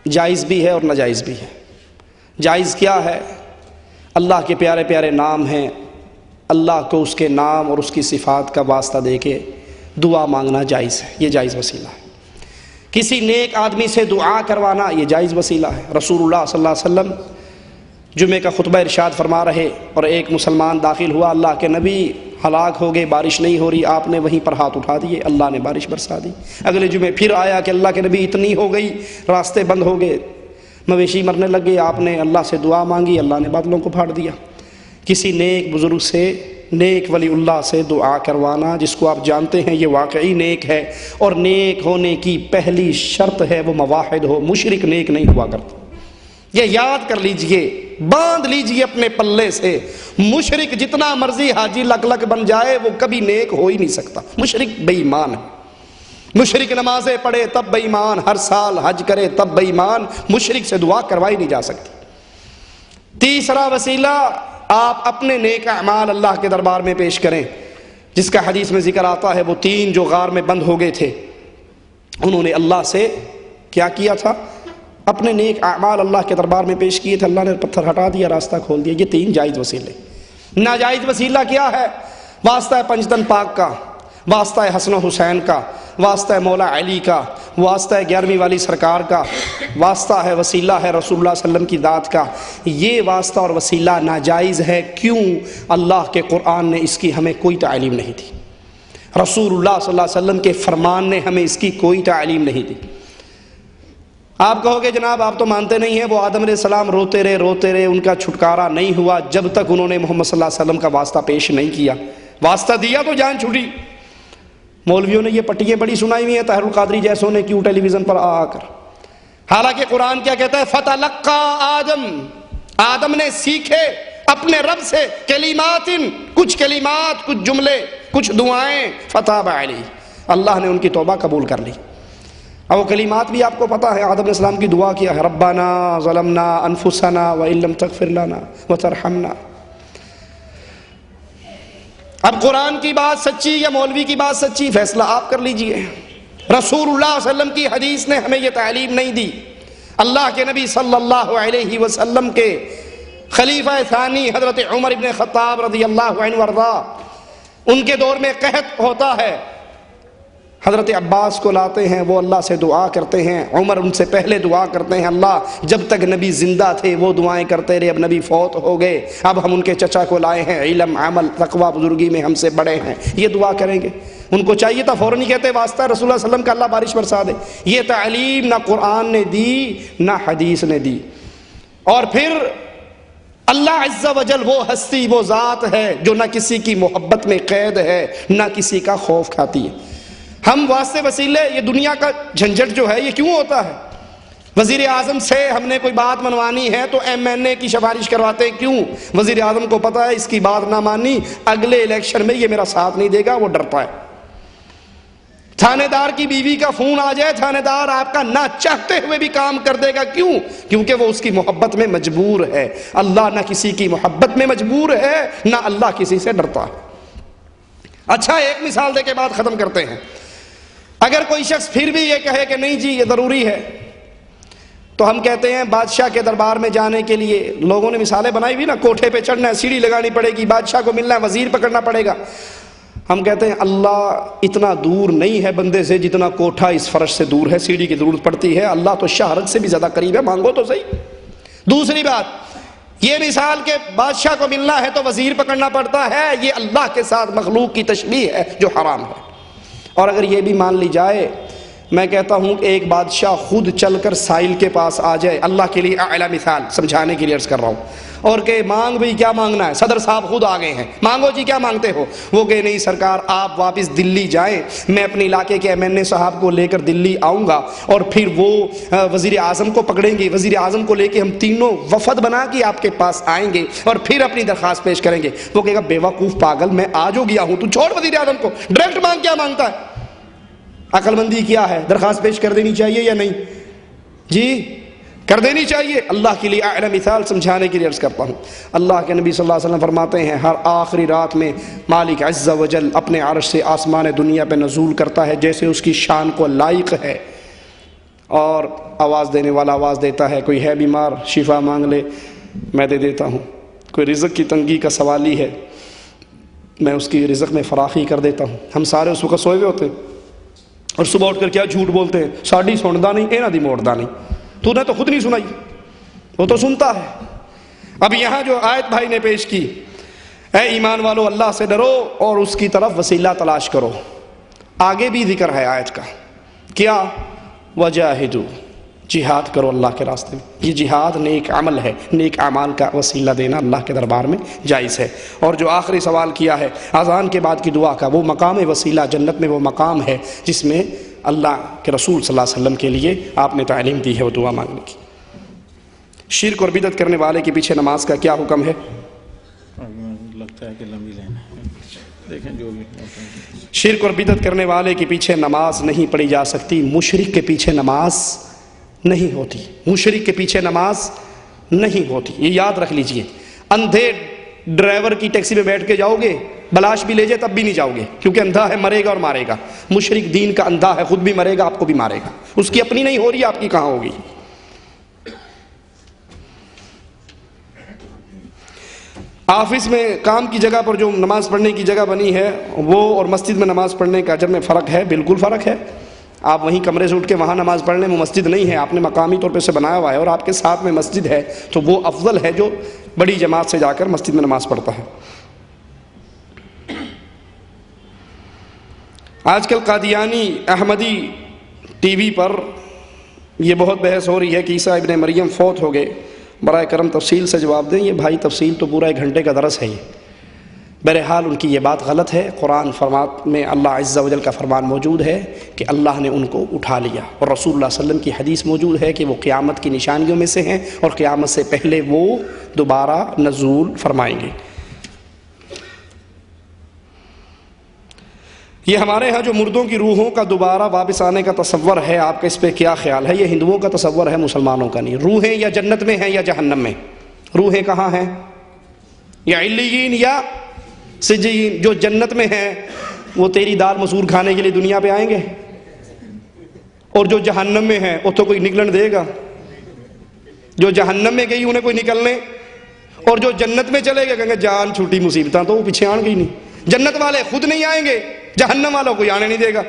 جائز بھی ہے اور ناجائز بھی ہے۔ جائز کیا ہے؟ اللہ کے پیارے پیارے نام ہیں، اللہ کو اس کے نام اور اس کی صفات کا واسطہ دے کے دعا مانگنا جائز ہے، یہ جائز وسیلہ ہے۔ کسی نیک آدمی سے دعا کروانا یہ جائز وسیلہ ہے۔ رسول اللہ صلی اللہ علیہ وسلم جمعے کا خطبہ ارشاد فرما رہے اور ایک مسلمان داخل ہوا، اللہ کے نبی ہلاک ہو گئے، بارش نہیں ہو رہی، آپ نے وہیں پر ہاتھ اٹھا دیے، اللہ نے بارش برسا دی۔ اگلے جمعے پھر آیا کہ اللہ کے نبی اتنی ہو گئی، راستے بند ہو گئے، مویشی مرنے لگ گئے، آپ نے اللہ سے دعا مانگی، اللہ نے بادلوں کو پھاڑ دیا۔ کسی نیک بزرگ سے، نیک ولی اللہ سے دعا کروانا جس کو آپ جانتے ہیں یہ واقعی نیک ہے، اور نیک ہونے کی پہلی شرط ہے وہ موحد ہو، مشرک نیک نہیں ہوا کرتا۔ یہ یاد کر لیجئے، باندھ لیجئے اپنے پلے سے، مشرک جتنا مرضی حاجی لک لک بن جائے وہ کبھی نیک ہو ہی نہیں سکتا۔ مشرک بے ایمان ہے۔ مشرک نمازیں پڑھے تب بے ایمان، ہر سال حج کرے تب بے ایمان، مشرک سے دعا کروائی نہیں جا سکتی۔ تیسرا وسیلہ، آپ اپنے نیک اعمال اللہ کے دربار میں پیش کریں، جس کا حدیث میں ذکر آتا ہے وہ 3 جو غار میں بند ہو گئے تھے، انہوں نے اللہ سے کیا کیا تھا؟ اپنے نیک اعمال اللہ کے دربار میں پیش کیے تھے، اللہ نے پتھر ہٹا دیا، راستہ کھول دیا۔ یہ 3 جائز وسیلے۔ ناجائز وسیلہ کیا ہے؟ واسطہ ہے پنجتن پاک کا، واسطہ ہے حسن و حسین کا، واسطہ ہے مولا علی کا، واسطہ ہے 11ویں والی سرکار کا، واسطہ ہے وسیلہ ہے رسول اللہ صلی اللہ علیہ وسلم کی ذات کا۔ یہ واسطہ اور وسیلہ ناجائز ہے۔ کیوں؟ اللہ کے قرآن نے اس کی ہمیں کوئی تعلیم نہیں دی، رسول اللہ صلی اللہ علیہ وسلم کے فرمان نے ہمیں اس کی کوئی تعلیم نہیں دی۔ آپ کہو گے جناب آپ تو مانتے نہیں ہیں، وہ آدم علیہ السلام روتے رہے، ان کا چھٹکارا نہیں ہوا جب تک انہوں نے محمد صلی اللہ علیہ وسلم کا واسطہ پیش نہیں کیا۔ واسطہ دیا تو جان چھٹی۔ مولویوں نے یہ پٹیاں بڑی سنائی ہوئی ہیں، طاہر القادری جیسوں نے، کیوں ٹیلی ویژن پر آ کر۔ حالانکہ قرآن کیا کہتا ہے؟ فَتَلَقَّى آدم نے سیکھے اپنے رب سے کلمات، کچھ کلمات، کچھ جملے، کچھ دعائیں، فَتَابَ عَلَيْهِ، اللہ نے ان کی توبہ قبول کر لی۔ اور وہ کلمات بھی آپ کو پتہ ہے، آدم علیہ السلام کی دعا کیا ہے؟ ربنا ظلمنا انفسنا وان لم تغفر لنا وترحمنا۔ اب قرآن کی بات سچی یا مولوی کی بات سچی، فیصلہ آپ کر لیجئے۔ رسول اللہ صلی اللہ علیہ وسلم کی حدیث نے ہمیں یہ تعلیم نہیں دی۔ اللہ کے نبی صلی اللہ علیہ وسلم کے خلیفہ ثانی حضرت عمر بن خطاب رضی اللہ عنہ وارضا، ان کے دور میں قحط ہوتا ہے، حضرت عباس کو لاتے ہیں، وہ اللہ سے دعا کرتے ہیں، عمر ان سے پہلے دعا کرتے ہیں، اللہ جب تک نبی زندہ تھے وہ دعائیں کرتے رہے، اب نبی فوت ہو گئے، اب ہم ان کے چچا کو لائے ہیں، علم عمل تقوی بزرگی میں ہم سے بڑے ہیں، یہ دعا کریں گے۔ ان کو چاہیے تھا فوراً ہی کہتے واسطہ رسول اللہ صلی اللہ علیہ وسلم کا اللہ بارش برسا دے۔ یہ تعلیم نہ قرآن نے دی نہ حدیث نے دی۔ اور پھر اللہ عز و جل وہ ہستی، وہ ذات ہے جو نہ کسی کی محبت میں قید ہے نہ کسی کا خوف کھاتی ہے۔ ہم واسطے وسیلے، یہ دنیا کا جھنجھٹ جو ہے یہ کیوں ہوتا ہے؟ وزیر اعظم سے ہم نے کوئی بات منوانی ہے تو MNA کی سفارش کرواتے ہیں، کیوں؟ وزیر اعظم کو پتہ ہے اس کی بات نہ مانی اگلے الیکشن میں یہ میرا ساتھ نہیں دے گا، وہ ڈرتا ہے۔ تھانے دار کی بیوی کا فون آ جائے، تھانے دار آپ کا نہ چاہتے ہوئے بھی کام کر دے گا، کیوں؟ کیونکہ وہ اس کی محبت میں مجبور ہے۔ اللہ نہ کسی کی محبت میں مجبور ہے نہ اللہ کسی سے ڈرتا ہے۔ اچھا، ایک مثال دے کے بعد ختم کرتے ہیں۔ اگر کوئی شخص پھر بھی یہ کہے کہ نہیں جی یہ ضروری ہے، تو ہم کہتے ہیں بادشاہ کے دربار میں جانے کے لیے لوگوں نے مثالیں بنائی ہوئی نا، کوٹھے پہ چڑھنا ہے، سیڑھی لگانی پڑے گی، بادشاہ کو ملنا ہے، وزیر پکڑنا پڑے گا۔ ہم کہتے ہیں اللہ اتنا دور نہیں ہے بندے سے جتنا کوٹھا اس فرش سے دور ہے، سیڑھی کی ضرورت پڑتی ہے۔ اللہ تو شہرت سے بھی زیادہ قریب ہے، مانگو تو صحیح۔ دوسری بات یہ مثال کہ بادشاہ کو ملنا ہے تو وزیر پکڑنا پڑتا ہے، یہ اللہ کے ساتھ مخلوق کی تشبیہ ہے جو حرام ہے۔ اور اگر یہ بھی مان لی جائے، میں کہتا ہوں کہ ایک بادشاہ خود چل کر سائل کے پاس آ جائے، اللہ کے لیے اعلیٰ مثال سمجھانے کے لیے عرض کر رہا ہوں، اور کہ مانگ بھی کیا مانگنا ہے، صدر صاحب خود آ گئے ہیں، مانگو جی کیا مانگتے ہو، وہ کہ نہیں سرکار آپ واپس دلی جائیں، میں اپنے علاقے کے MNA صاحب کو لے کر دلی آؤں گا، اور پھر وہ وزیر اعظم کو پکڑیں گے، وزیر اعظم کو لے کے ہم تینوں وفد بنا کے آپ کے پاس آئیں گے اور پھر اپنی درخواست پیش کریں گے۔ وہ کہے گا بے وقوف پاگل، میں آ جو گیا ہوں، تو چھوڑ وزیر اعظم کو، ڈائریکٹ مانگ کیا مانگتا ہے؟ عقل مندی کیا ہے؟ درخواست پیش کر دینی چاہیے یا نہیں؟ جی کر دینی چاہیے۔ اللہ کے لیے اعلیٰ مثال سمجھانے کے لیے عرض کرتا ہوں، اللہ کے نبی صلی اللہ علیہ وسلم فرماتے ہیں ہر آخری رات میں مالک عز و جل اپنے عرش سے آسمان دنیا پہ نزول کرتا ہے جیسے اس کی شان کو لائق ہے، اور آواز دینے والا آواز دیتا ہے، کوئی ہے بیمار شفا مانگ لے میں دے دیتا ہوں، کوئی رزق کی تنگی کا سوالی ہے میں اس کی رزق میں فراخی کر دیتا ہوں۔ ہم سارے اس وقت سوئے ہوئے ہوتے ہیں اور صبح اٹھ کر کیا جھوٹ بولتے ہیں، ساڑی سندا نہیں اینا دی موڑدا نہیں، تو نے تو خود نہیں سنائی، وہ تو سنتا ہے۔ اب یہاں جو آیت بھائی نے پیش کی، اے ایمان والو اللہ سے ڈرو اور اس کی طرف وسیلہ تلاش کرو، آگے بھی ذکر ہے آیت کا، کیا وجاہدو، جہاد کرو اللہ کے راستے میں۔ یہ جہاد نیک عمل ہے، نیک اعمال کا وسیلہ دینا اللہ کے دربار میں جائز ہے۔ اور جو آخری سوال کیا ہے اذان کے بعد کی دعا کا، وہ مقام وسیلہ جنت میں وہ مقام ہے جس میں اللہ کے رسول صلی اللہ علیہ وسلم کے لیے آپ نے تعلیم دی ہے وہ دعا مانگنے کی۔ شرک اور بدعت کرنے والے کے پیچھے نماز کا کیا حکم ہے؟ لگتا ہے کہ لمبی لینا دیکھیں جو بھی۔ شرک اور بدعت کرنے والے کے پیچھے نماز نہیں پڑھی جا سکتی، مشرک کے پیچھے نماز نہیں ہوتی، مشرک کے پیچھے نماز نہیں ہوتی، یہ یاد رکھ لیجئے۔ اندھے ڈرائیور کی ٹیکسی میں بیٹھ کے جاؤ گے، بلاش بھی لے جائے تب بھی نہیں جاؤ گے، کیونکہ اندھا ہے، مرے گا اور مارے گا۔ مشرک دین کا اندھا ہے، خود بھی مرے گا آپ کو بھی مارے گا، اس کی اپنی نہیں ہو رہی آپ کی کہاں ہوگی۔ آفس میں کام کی جگہ پر جو نماز پڑھنے کی جگہ بنی ہے وہ اور مسجد میں نماز پڑھنے کا اجر میں فرق ہے؟ بالکل فرق ہے۔ آپ وہیں کمرے سے اٹھ کے وہاں نماز پڑھ لیں، وہ مسجد نہیں ہے، آپ نے مقامی طور پہ اسے بنایا ہوا ہے اور آپ کے ساتھ میں مسجد ہے، تو وہ افضل ہے جو بڑی جماعت سے جا کر مسجد میں نماز پڑھتا ہے۔ آج کل قادیانی احمدی ٹی وی پر یہ بہت بحث ہو رہی ہے کہ عیسیٰ ابن مریم فوت ہو گئے، برائے کرم تفصیل سے جواب دیں۔ یہ بھائی تفصیل تو پورا 1 گھنٹے کا درس ہے یہ۔ بہرحال ان کی یہ بات غلط ہے، قرآن فرمات میں اللہ عز و جل کا فرمان موجود ہے کہ اللہ نے ان کو اٹھا لیا، اور رسول اللہ صلی اللہ علیہ وسلم کی حدیث موجود ہے کہ وہ قیامت کی نشانیوں میں سے ہیں اور قیامت سے پہلے وہ دوبارہ نزول فرمائیں گے۔ یہ ہمارے ہاں جو مردوں کی روحوں کا دوبارہ واپس آنے کا تصور ہے، آپ کا اس پہ کیا خیال ہے؟ یہ ہندوؤں کا تصور ہے، مسلمانوں کا نہیں۔ روحیں یا جنت میں ہیں یا جہنم میں؟ روحیں کہاں ہیں؟ یا علیین یا سجین؟ جو جنت میں ہیں وہ تیری دال مسور کھانے کے لیے دنیا پہ آئیں گے، اور جو جہنم میں ہیں وہ تو کوئی نکلن دے گا؟ جو جہنم میں گئی انہیں کوئی نکلنے، اور جو جنت میں چلے گئے کہیں گے جان چھوٹی مصیبتاں تو وہ پیچھے آن گئی نہیں۔ جنت والے خود نہیں آئیں گے، جہنم والوں کوئی آنے نہیں دے گا۔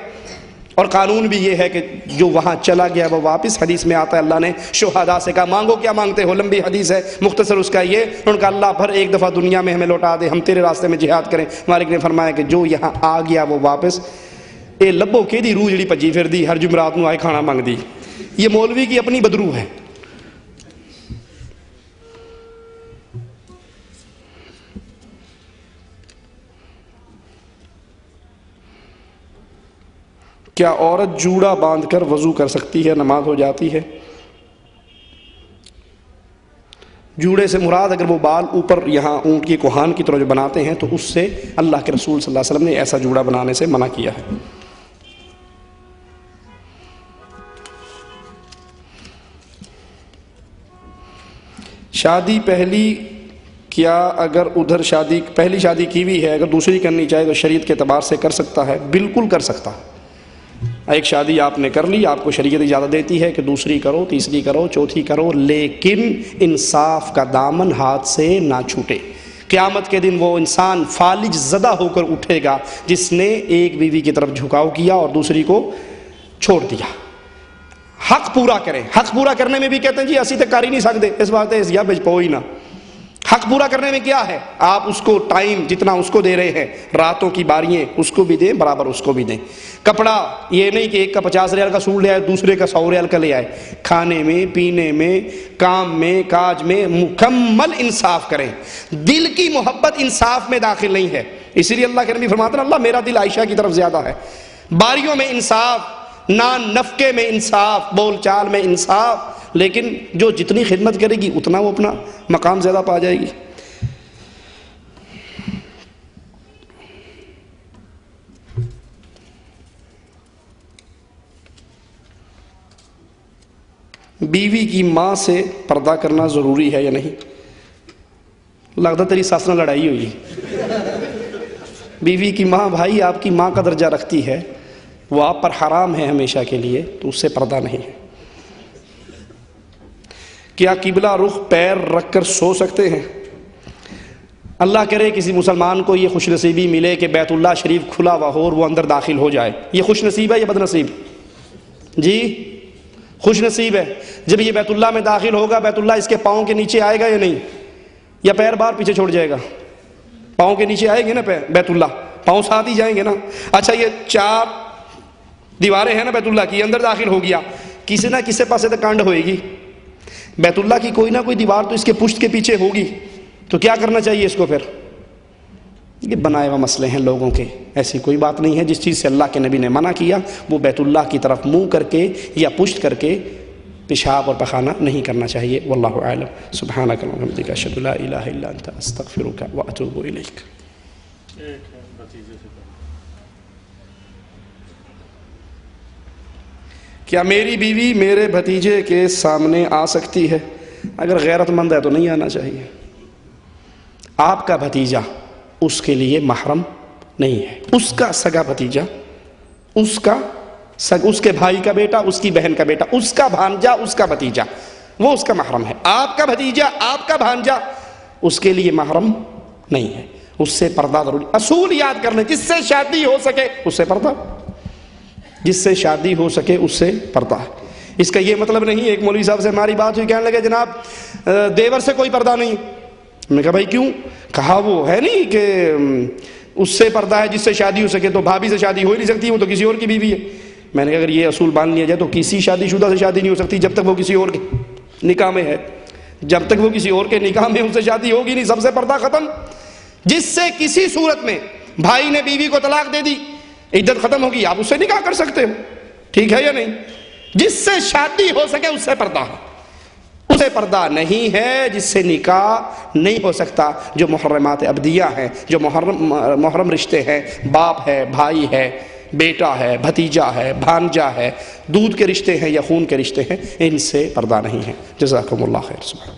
اور قانون بھی یہ ہے کہ جو وہاں چلا گیا وہ واپس، حدیث میں آتا ہے اللہ نے شہداء سے کہا مانگو کیا مانگتے ہو، لمبی حدیث ہے، مختصر اس کا یہ، ان کا اللہ بھر ایک دفعہ دنیا میں ہمیں لوٹا دے، ہم تیرے راستے میں جہاد کریں۔ مالک نے فرمایا کہ جو یہاں آ گیا وہ واپس، اے لبو کہ دی روح جڑی پجی پھر دی، ہر جمعرات نو آئے کھانا مانگ دی۔ یہ مولوی کی اپنی بدرو ہے۔ کیا عورت جوڑا باندھ کر وضو کر سکتی ہے، نماز ہو جاتی ہے؟ جوڑے سے مراد اگر وہ بال اوپر یہاں اونٹ کی کوہان کی طرح جو بناتے ہیں تو اس سے اللہ کے رسول صلی اللہ علیہ وسلم نے ایسا جوڑا بنانے سے منع کیا ہے۔ شادی پہلی کیا اگر ادھر پہلی شادی کی ہوئی ہے، اگر دوسری کرنی چاہے تو شریعت کے اعتبار سے کر سکتا ہے؟ بالکل کر سکتا۔ ایک شادی آپ نے کر لی، آپ کو شریعت اجازت دیتی ہے کہ دوسری کرو، تیسری کرو، چوتھی کرو، لیکن انصاف کا دامن ہاتھ سے نہ چھوٹے۔ قیامت کے دن وہ انسان فالج زدہ ہو کر اٹھے گا جس نے ایک بیوی کی طرف جھکاؤ کیا اور دوسری کو چھوڑ دیا۔ حق پورا کریں۔ حق پورا کرنے میں بھی کہتے ہیں جی اسی تک کر ہی نہیں سکتے، اس بات ہے اس یا بچ پو ہی نہ۔ حق پورا کرنے میں کیا ہے؟ آپ اس کو ٹائم جتنا اس کو دے رہے ہیں، راتوں کی باریاں اس کو بھی دیں برابر اس کو بھی دیں۔ کپڑا یہ نہیں کہ ایک کا 50 ریال کا سوٹ لے آئے دوسرے کا 100 ریال کا لے آئے۔ کھانے میں، پینے میں، کام میں، کاج میں مکمل انصاف کریں۔ دل کی محبت انصاف میں داخل نہیں ہے، اسی لیے اللہ کے نبی فرماتے ہیں اللہ میرا دل عائشہ کی طرف زیادہ ہے۔ باریوں میں انصاف، نان نفقے میں انصاف، بول چال میں انصاف، لیکن جو جتنی خدمت کرے گی اتنا وہ اپنا مقام زیادہ پا جائے گی۔ بیوی کی ماں سے پردہ کرنا ضروری ہے یا نہیں؟ لگتا تیری ساس نہ لڑائی ہوئی۔ بیوی کی ماں، بھائی آپ کی ماں کا درجہ رکھتی ہے، وہ آپ پر حرام ہے ہمیشہ کے لیے، تو اس سے پردہ نہیں ہے۔ کیا قبلہ رخ پیر رکھ کر سو سکتے ہیں؟ اللہ کرے کسی مسلمان کو یہ خوش نصیبی ملے کہ بیت اللہ شریف کھلا ہوا ہو اور وہ اندر داخل ہو جائے، یہ خوش نصیب ہے یا بد نصیب؟ جی خوش نصیب ہے۔ جب یہ بیت اللہ میں داخل ہوگا، بیت اللہ اس کے پاؤں کے نیچے آئے گا یا نہیں؟ یا پیر باہر پیچھے چھوڑ جائے گا؟ پاؤں کے نیچے آئے گے نا بیت اللہ، پاؤں ساتھ ہی جائیں گے نا۔ اچھا یہ 4 دیواریں ہیں نا بیت اللہ کی، اندر داخل ہو گیا، کسی نہ کسی پاسے تو کانڈ ہوئے گی، بیت اللہ کی کوئی نہ کوئی دیوار تو اس کے پشت کے پیچھے ہوگی، تو کیا کرنا چاہیے اس کو پھر؟ یہ بنائے ہوئے مسئلے ہیں لوگوں کے، ایسی کوئی بات نہیں ہے۔ جس چیز سے اللہ کے نبی نے منع کیا وہ بیت اللہ کی طرف منہ کر کے یا پشت کر کے پیشاب اور پخانہ نہیں کرنا چاہیے۔ واللہ اعلم۔ سبحانک اللہم وبحمدک اشہد ان لا الہ الا انت استغفرک واتوب الیک۔ کیا میری بیوی میرے بھتیجے کے سامنے آ سکتی ہے؟ اگر غیرت مند ہے تو نہیں آنا چاہیے۔ آپ کا بھتیجا اس کے لیے محرم نہیں ہے، اس کا سگا بھتیجا، اس کے بھائی کا بیٹا، اس کی بہن کا بیٹا، اس کا بھانجا، اس کا بھتیجا، وہ اس کا محرم ہے۔ آپ کا بھتیجا، آپ کا بھانجا اس کے لیے محرم نہیں ہے، اس سے پردہ ضروری۔ اصول یاد کر لیں، جس سے شادی ہو سکے اس سے پردہ، جس سے شادی ہو سکے اس سے پردہ۔ اس کا یہ مطلب نہیں، ایک مولوی صاحب سے ہماری بات ہوئی، کہنے لگے جناب دیور سے کوئی پردہ نہیں۔ میں نے کہا بھائی کیوں؟ کہا وہ ہے نہیں کہ اس سے پردہ ہے جس سے شادی ہو سکے، تو بھابھی سے شادی ہو ہی نہیں سکتی، وہ تو کسی اور کی بیوی ہے۔ میں نے کہا اگر یہ اصول مان لیا جائے تو کسی شادی شدہ سے شادی نہیں ہو سکتی جب تک وہ کسی اور کے نکاح میں ہے، جب تک وہ کسی اور کے نکاح میں ان سے شادی ہوگی نہیں، سب سے پردہ ختم۔ جس سے کسی صورت میں بھائی نے بیوی کو طلاق دے دی، عدت ختم ہوگی، آپ اس سے نکاح کر سکتے ہو، ٹھیک ہے یا نہیں؟ جس سے شادی ہو سکے اس سے پردہ ہے، اسے پردہ نہیں ہے جس سے نکاح نہیں ہو سکتا۔ جو محرمات ابدیہ ہیں، جو محرم رشتے ہیں، باپ ہے، بھائی ہے، بیٹا ہے، بھتیجا ہے، بھانجا ہے، دودھ کے رشتے ہیں یا خون کے رشتے ہیں، ان سے پردہ نہیں ہے۔ جزاکم اللہ خیر۔ سبحان